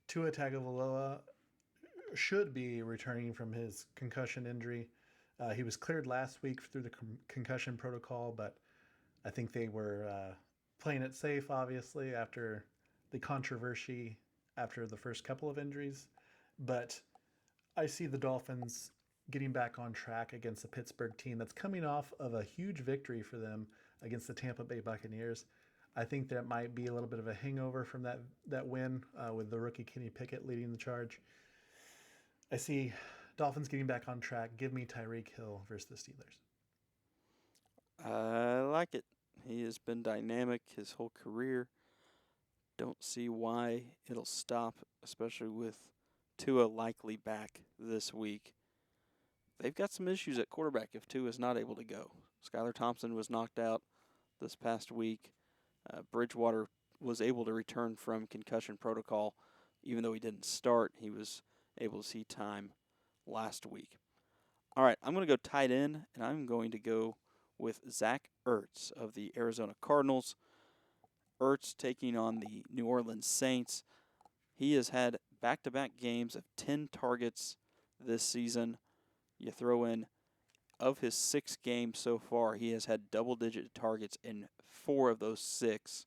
Tua Tagovailoa should be returning from his concussion injury. He was cleared last week through the concussion protocol, but I think they were playing it safe, obviously, after the controversy after the first couple of injuries. But I see the Dolphins getting back on track against the Pittsburgh team that's coming off of a huge victory for them against the Tampa Bay Buccaneers. I think that might be a little bit of a hangover from that win with the rookie Kenny Pickett leading the charge. I see Dolphins getting back on track. Give me Tyreek Hill versus the Steelers. I like it. He has been dynamic his whole career. Don't see why it'll stop, especially with Tua likely back this week. They've got some issues at quarterback if Tua is not able to go. Skylar Thompson was knocked out this past week. Bridgewater was able to return from concussion protocol. Even though he didn't start, he was able to see time last week. All right, I'm going to go tight end, and I'm going to go with Zach Ertz of the Arizona Cardinals. Ertz taking on the New Orleans Saints. He has had back-to-back games of 10 targets this season. You throw in, of his 6 games so far, he has had double-digit targets in 4 of those 6.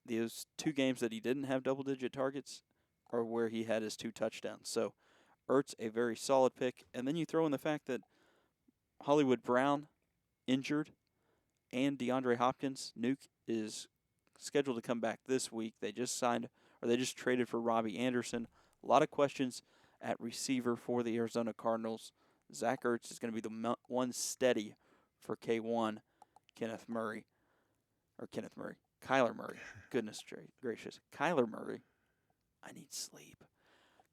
Those 2 games that he didn't have double-digit targets are where he had his 2 touchdowns. So Ertz, a very solid pick. And then you throw in the fact that Hollywood Brown, injured, and DeAndre Hopkins, Nuke, is scheduled to come back this week. They just traded for Robbie Anderson. A lot of questions at receiver for the Arizona Cardinals. Zach Ertz is going to be the one steady for K1, Kyler Murray. Goodness gracious. Kyler Murray. I need sleep.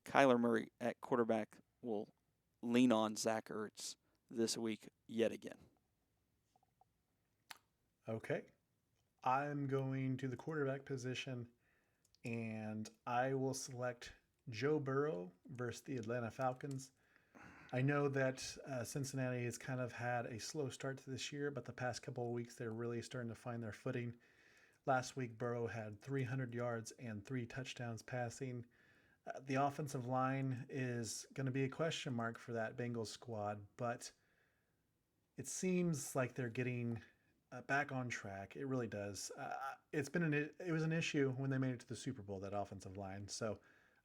Kyler Murray at quarterback will lean on Zach Ertz this week yet again. Okay. I'm going to the quarterback position, and I will select Joe Burrow versus the Atlanta Falcons. I know that Cincinnati has kind of had a slow start to this year, but the past couple of weeks they're really starting to find their footing. Last week, Burrow had 300 yards and 3 touchdowns passing. The offensive line is going to be a question mark for that Bengals squad, but it seems like they're getting back on track. It really does. It was an issue when they made it to the Super Bowl, that offensive line. So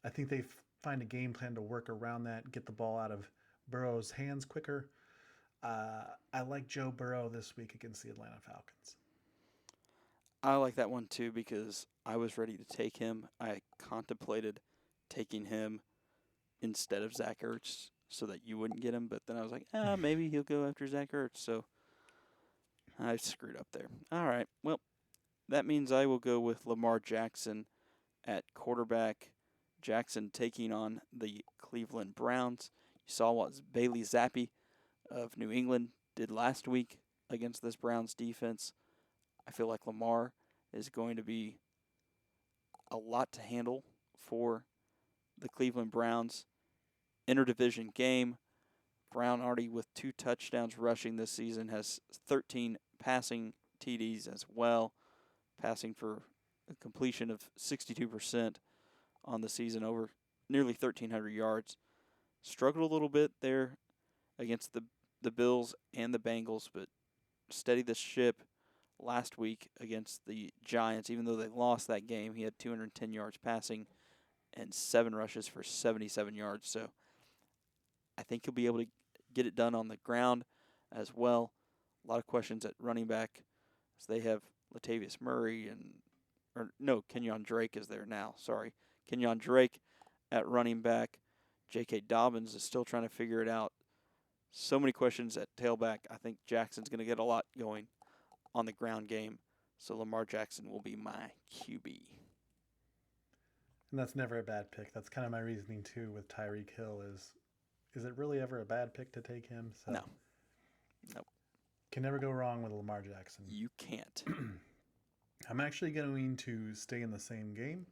I think they find a game plan to work around that, get the ball out of Burrow's hands quicker. I like Joe Burrow this week against the Atlanta Falcons. I like that one too because I was ready to take him. I contemplated taking him instead of Zach Ertz so that you wouldn't get him, but then I was like, maybe he'll go after Zach Ertz. So I screwed up there. All right. Well, that means I will go with Lamar Jackson at quarterback. Jackson taking on the Cleveland Browns. You saw what Bailey Zappi of New England did last week against this Browns defense. I feel like Lamar is going to be a lot to handle for the Cleveland Browns. Interdivision game. Brown already with 2 touchdowns rushing this season, has 13 passing TDs as well, passing for a completion of 62% on the season, over nearly 1,300 yards. Struggled a little bit there against the Bills and the Bengals, but steadied the ship last week against the Giants. Even though they lost that game, he had 210 yards passing and 7 rushes for 77 yards. So I think he'll be able to get it done on the ground as well. A lot of questions at running back, as they have Latavius Murray Kenyon Drake is there now. Sorry. Kenyon Drake at running back. J.K. Dobbins is still trying to figure it out. So many questions at tailback. I think Jackson's going to get a lot going on the ground game. So Lamar Jackson will be my QB. And that's never a bad pick. That's kind of my reasoning too with Tyreek Hill is is it really ever a bad pick to take him? So No. Nope. Can never go wrong with Lamar Jackson. You can't. I'm actually going to stay in the same game.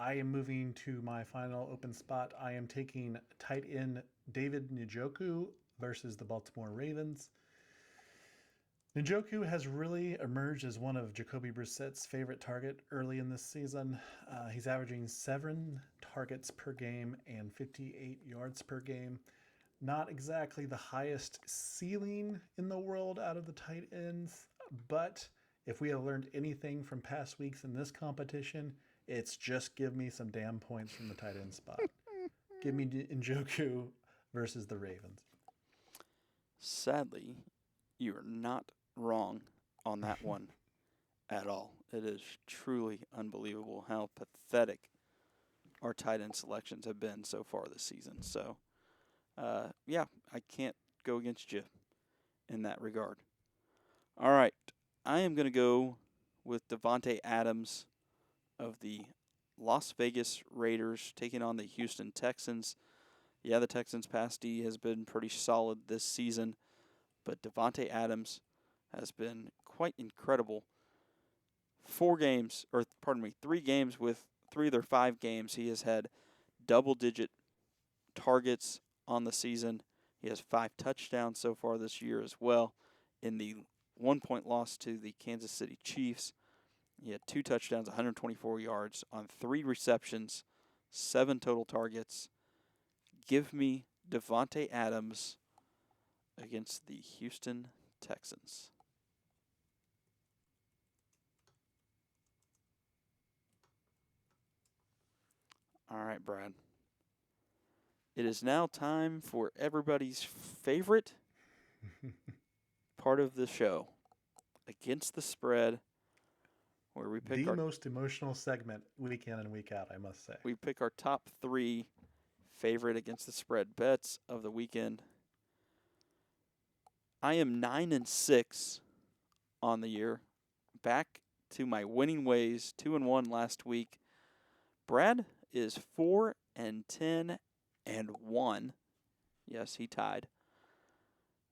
I am moving to my final open spot. I am taking tight end David Njoku versus the Baltimore Ravens. Njoku has really emerged as one of Jacoby Brissett's favorite target early in this season. He's averaging 7 targets per game and 58 yards per game. Not exactly the highest ceiling in the world out of the tight ends, but if we have learned anything from past weeks in this competition, it's just give me some damn points from the tight end spot. Give me Njoku versus the Ravens. Sadly, you are not wrong on that one at all. It is truly unbelievable how pathetic our tight end selections have been so far this season. So, yeah, I can't go against you in that regard. All right, I am going to go with Davante Adams of the Las Vegas Raiders taking on the Houston Texans. Yeah, the Texans' pass D has been pretty solid this season, but Davante Adams has been quite incredible. 3 games with 3 of their 5 games, he has had double-digit targets on the season. He has 5 touchdowns so far this year as well. In the 1-point loss to the Kansas City Chiefs, he had 2 touchdowns, 124 yards on 3 receptions, 7 total targets. Give me Davante Adams against the Houston Texans. All right, Brad. It is now time for everybody's favorite part of the show, Against the Spread, where we pick The most emotional segment week in and week out, I must say. we pick our top 3 favorite Against the Spread bets of the weekend. I am 9-6 on the year, back to my winning ways, 2-1 last week. Brad is 4-10-1. Yes, he tied.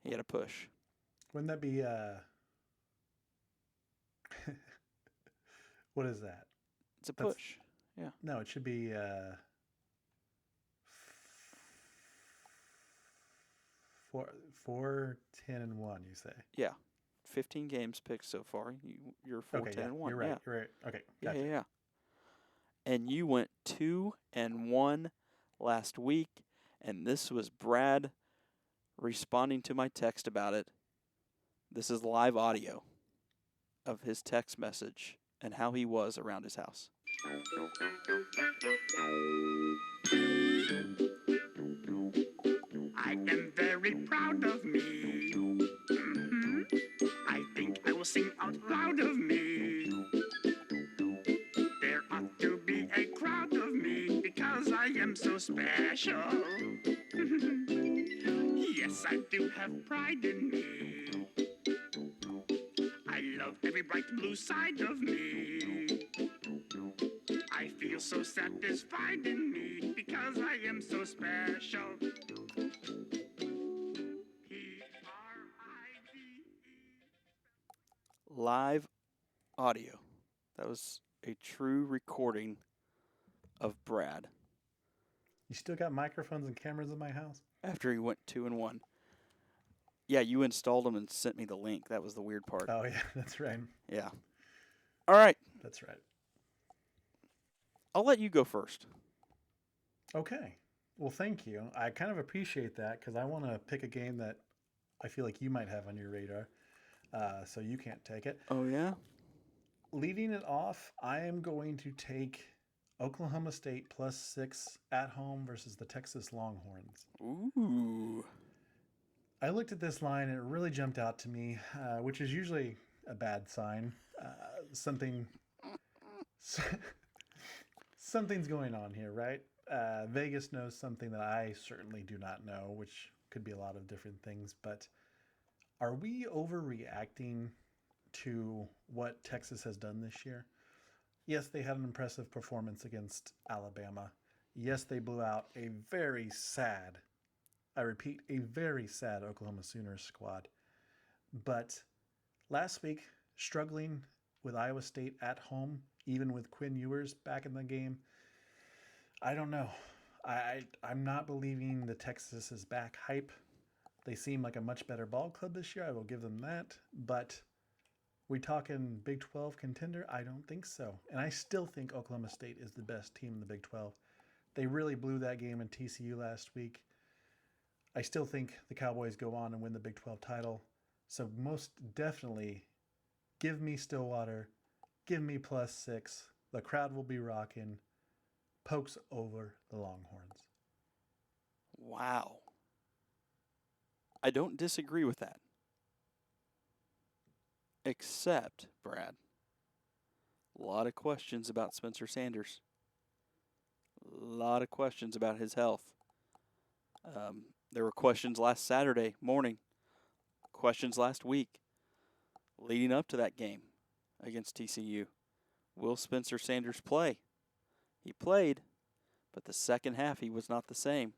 He had a push. Wouldn't that be what is that? It's a That's- push. Yeah. No, it should be 4-10-1, you say. Yeah. 15 games picked so far. You're 4-10-1. Okay, yeah, you're right. Yeah. You're right. Okay, Yeah, gotcha. yeah. And you went 2-1 last week, and this was Brad responding to my text about it. This is live audio of his text message and how he was around his house. I am very proud of me. I think I will sing out loud of me. There ought to be a crowd of me because I am so special. Yes, I do have pride in me. I love every bright blue side of me. I feel so satisfied in me because I am so special. Live audio. That was a true recording of Brad You still got microphones and cameras in my house? after he went 2-1. Yeah, you installed them and sent me the link. That was the weird part. Oh, yeah, that's right. Yeah. All right. That's right. I'll let you go first. Okay. Well, thank you. I kind of appreciate that because I want to pick a game that I feel like you might have on your radar, so you can't take it. Oh, yeah? Leading it off, I am going to take Oklahoma State +6 at home versus the Texas Longhorns. Ooh. I looked at this line and it really jumped out to me, which is usually a bad sign. Something's going on here, right? Vegas knows something that I certainly do not know, which could be a lot of different things. But are we overreacting to what Texas has done this year? Yes, they had an impressive performance against Alabama. Yes, they blew out a very sad, I repeat, a very sad Oklahoma Sooners squad. But last week, struggling with Iowa State at home, even with Quinn Ewers back in the game, I don't know. I'm not believing the Texas is back hype. They seem like a much better ball club this year. I will give them that. But we talking Big 12 contender? I don't think so. And I still think Oklahoma State is the best team in the Big 12. They really blew that game in TCU last week. I still think the Cowboys go on and win the Big 12 title. So most definitely give me Stillwater. Give me +6. The crowd will be rocking. Pokes over the Longhorns. Wow. I don't disagree with that. Except, Brad, a lot of questions about Spencer Sanders. A lot of questions about his health. There were questions last Saturday morning, questions last week, leading up to that game against TCU. Will Spencer Sanders play? He played, but the second half he was not the same.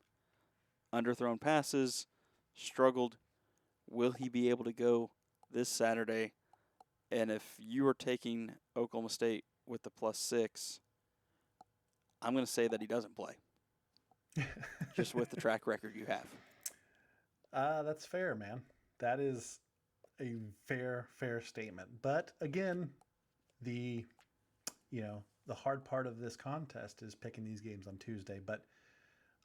Underthrown passes, struggled. Will he be able to go this Saturday? And if you are taking Oklahoma State with the +6, I'm going to say that he doesn't play, just with the track record you have. That's fair, man. That is a fair statement. But again, the hard part of this contest is picking these games on Tuesday. But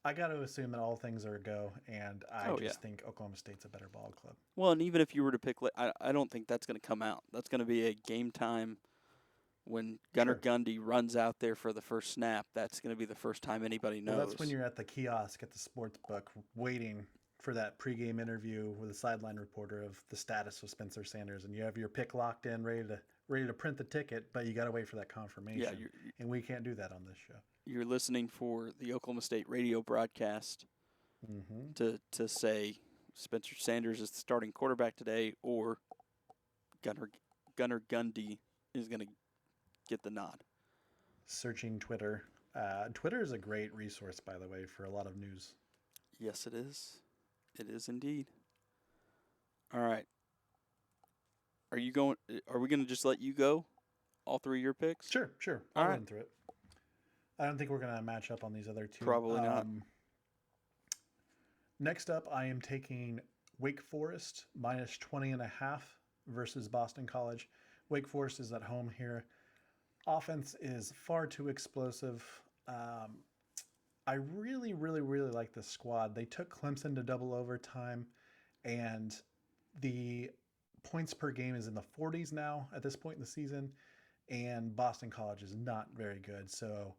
I got to assume that all things are a go, and I think Oklahoma State's a better ball club. Well, and even if you were to pick, I don't think that's going to come out. That's going to be a game time when Gunnar Gundy runs out there for the first snap. That's going to be the first time anybody knows. Well, that's when you're at the kiosk at the sports book waiting for that pregame interview with a sideline reporter of the status of Spencer Sanders, and you have your pick locked in, ready to print the ticket, but you got to wait for that confirmation. Yeah, and we can't do that on this show. You're listening for the Oklahoma State radio broadcast to say Spencer Sanders is the starting quarterback today, or Gunnar Gundy is going to get the nod. Searching Twitter. Twitter is a great resource, by the way, for a lot of news. Yes, it is. It is indeed. All right. Are we going to just let you go? All three of your picks? Sure. I'll run through it. I don't think we're going to match up on these other two. Probably not. Next up, I am taking Wake Forest -20.5 versus Boston College. Wake Forest is at home here. Offense is far too explosive. I really like this squad. They took Clemson to double overtime, and the points per game is in the 40s now at this point in the season, and Boston College is not very good. So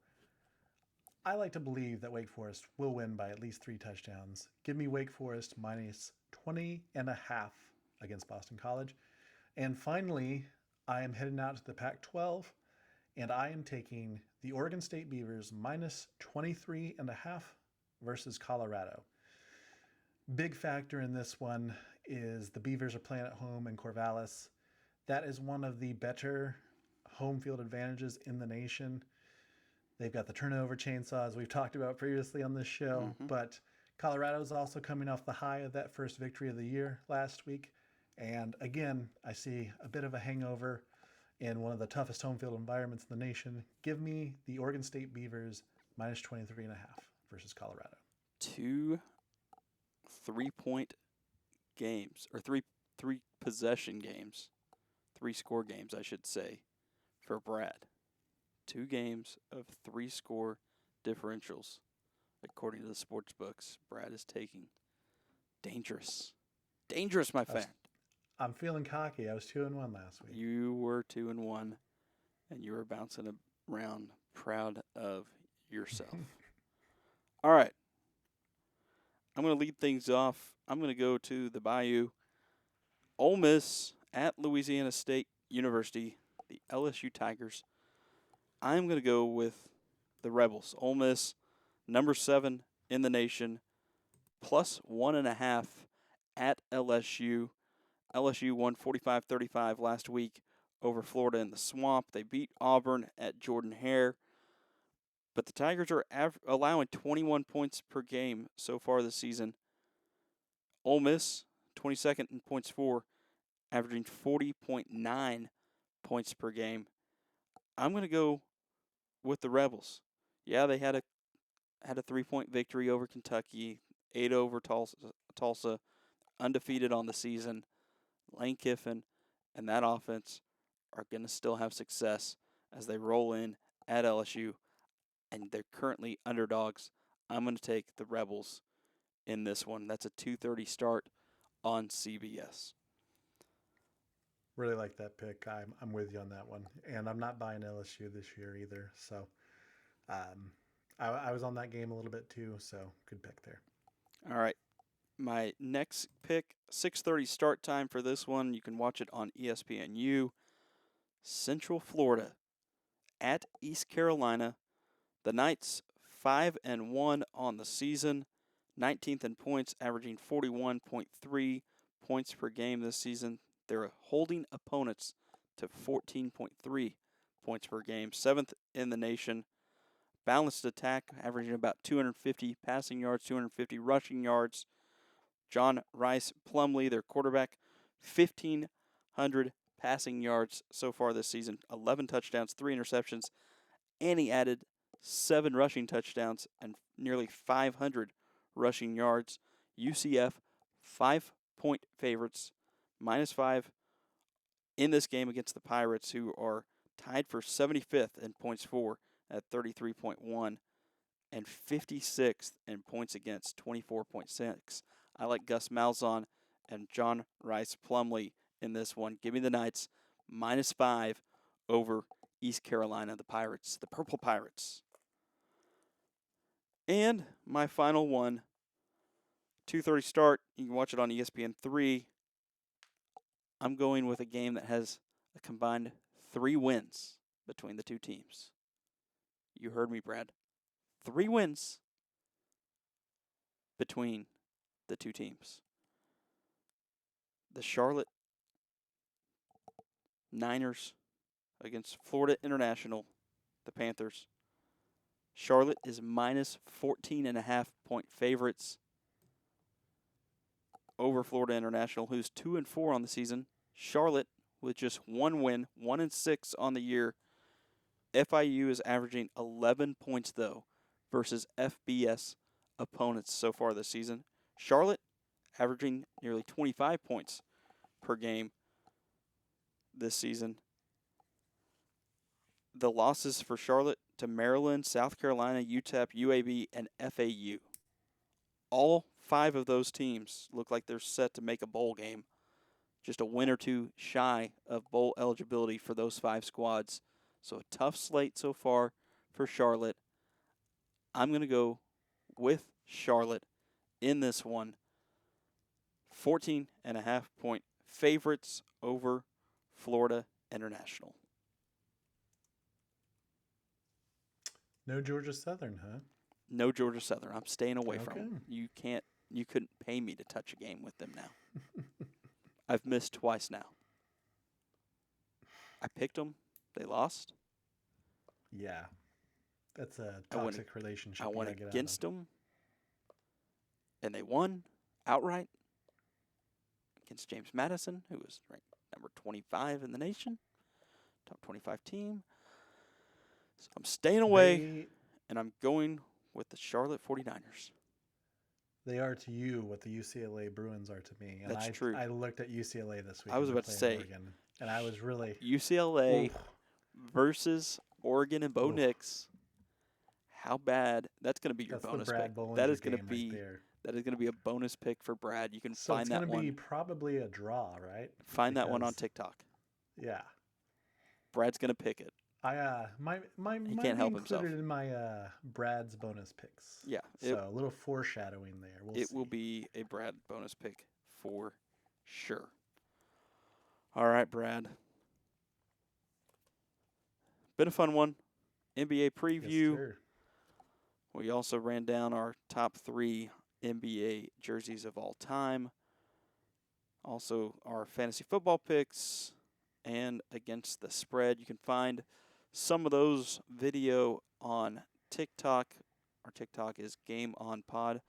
I like to believe that Wake Forest will win by at least 3 touchdowns. Give me Wake Forest -20.5 against Boston College. And finally, I am heading out to the Pac-12, and I am taking the Oregon State Beavers -23.5 versus Colorado. Big factor in this one is the Beavers are playing at home in Corvallis. That is one of the better home field advantages in the nation. They've got the turnover chainsaws we've talked about previously on this show, but Colorado's also coming off the high of that first victory of the year last week. And again, I see a bit of a hangover in one of the toughest home field environments in the nation. Give me the Oregon State Beavers -23.5 versus Colorado. 2 3-point games, or three possession games, 3-score games, I should say, for Brad. 2 games of 3-score differentials, according to the sports books. Brad is taking. Dangerous, my friend. I'm feeling cocky. I was 2-1 last week. You were 2-1, and you were bouncing around, proud of yourself. All right. I'm going to lead things off. I'm going to go to the Bayou. Ole Miss at Louisiana State University, the LSU Tigers. I'm going to go with the Rebels. Ole Miss, number 7 in the nation, +1.5 at LSU. LSU won 45-35 last week over Florida in the Swamp. They beat Auburn at Jordan-Hare. But the Tigers are allowing 21 points per game so far this season. Ole Miss, 22nd in points for, averaging 40.9 points per game. I'm going to go with the Rebels. Yeah, they had a 3-point victory over Kentucky, 8 over Tulsa, undefeated on the season. Lane Kiffin and that offense are going to still have success as they roll in at LSU, and they're currently underdogs. I'm going to take the Rebels in this one. That's a 2:30 start on CBS. Really like that pick. I'm with you on that one, and I'm not buying LSU this year either. So, I was on that game a little bit too. So good pick there. All right. My next pick, 6:30 start time for this one. You can watch it on ESPNU. Central Florida at East Carolina. The Knights 5-1 on the season, 19th in points, averaging 41.3 points per game this season. They're holding opponents to 14.3 points per game, 7th in the nation. Balanced attack, averaging about 250 passing yards, 250 rushing yards. John Rice Plumlee, their quarterback, 1,500 passing yards so far this season, 11 touchdowns, 3 interceptions, and he added 7 rushing touchdowns and nearly 500 rushing yards. UCF, 5-point favorites, -5 in this game against the Pirates, who are tied for 75th in points for at 33.1 and 56th in points against, 24.6. I like Gus Malzahn and John Rice Plumlee in this one. Give me the Knights -5 over East Carolina, the Pirates, the Purple Pirates. And my final one, 2:30 start. You can watch it on ESPN3. I'm going with a game that has a combined 3 wins between the two teams. You heard me, Brad. 3 wins between the two teams. The Charlotte Niners against Florida International, the Panthers. Charlotte is -14.5 point favorites over Florida International, who's 2-4 on the season. Charlotte with just 1 win, 1-6 on the year. FIU is averaging 11 points, though, versus FBS opponents so far this season. Charlotte averaging nearly 25 points per game this season. The losses for Charlotte to Maryland, South Carolina, UTEP, UAB, and FAU. All 5 of those teams look like they're set to make a bowl game. Just a win or two shy of bowl eligibility for those 5 squads. So a tough slate so far for Charlotte. I'm going to go with Charlotte in this one. 14.5 point favorites over Florida International. No Georgia Southern, huh? No Georgia Southern. I'm staying away from Okay. them. You couldn't pay me to touch a game with them now. I've missed twice now. I picked them. They lost. Yeah. That's a I went- toxic relationship. I you went gotta get out against of. them, and they won outright against James Madison, who was ranked number 25 in the nation, top 25 team. So I'm staying away, and I'm going with the Charlotte 49ers. They are to you what the UCLA Bruins are to me. And That's I, true. I looked at UCLA this week. I was as they're about to playing say, Oregon, and I was really UCLA oof. versus Oregon and Bo Oof. Nix. How bad? That's going to be your That's the bonus Brad pick. Bollinger That is going to game be right there. that is going to be a bonus pick for Brad. You can So find it's that going to be one. probably a draw, right? Find that one on because- TikTok. Yeah. Brad's going to pick it. My might can't be help himself. included in my Brad's bonus picks. Yeah, So a little foreshadowing there. it will be a Brad bonus pick for sure. All right, Brad. Been a fun one. NBA preview. Yes, sir. We also ran down our top 3 NBA jerseys of all time. Also, our fantasy football picks and against the spread. You can find some of those video on TikTok. Our TikTok is Game On Pod.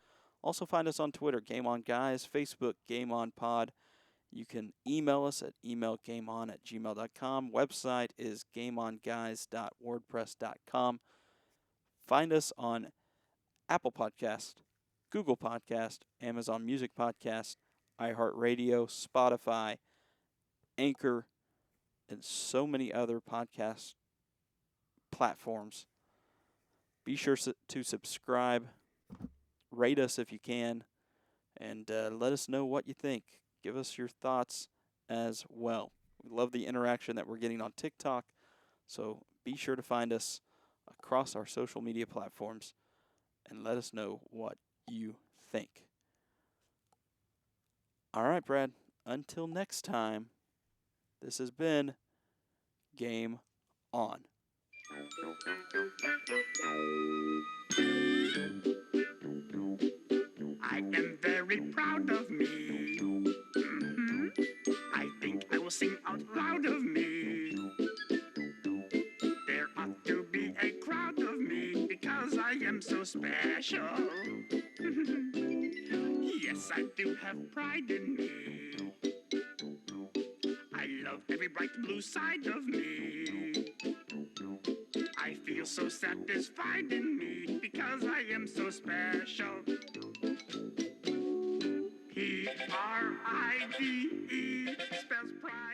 Also find us on Twitter, Game On Guys, Facebook, Game On Pod. You can email us at emailgameon@gmail.com. Website is gameonguys.wordpress.com. Find us on Apple Podcast, Google Podcast, Amazon Music Podcast, iHeartRadio, Spotify, Anchor, and so many other podcast platforms. Be sure to subscribe, rate us if you can, and let us know what you think. Give us your thoughts as well. We love the interaction that we're getting on TikTok, so be sure to find us across our social media platforms and let us know what you think. All right, Brad, until next time, this has been Game On. I am very proud of me. I think I will sing out loud of me. There ought to be a crowd of me because I am so special. Yes, I do have pride in me. I love every bright blue side of me. I feel so satisfied in me because I am so special. Pride spells pride.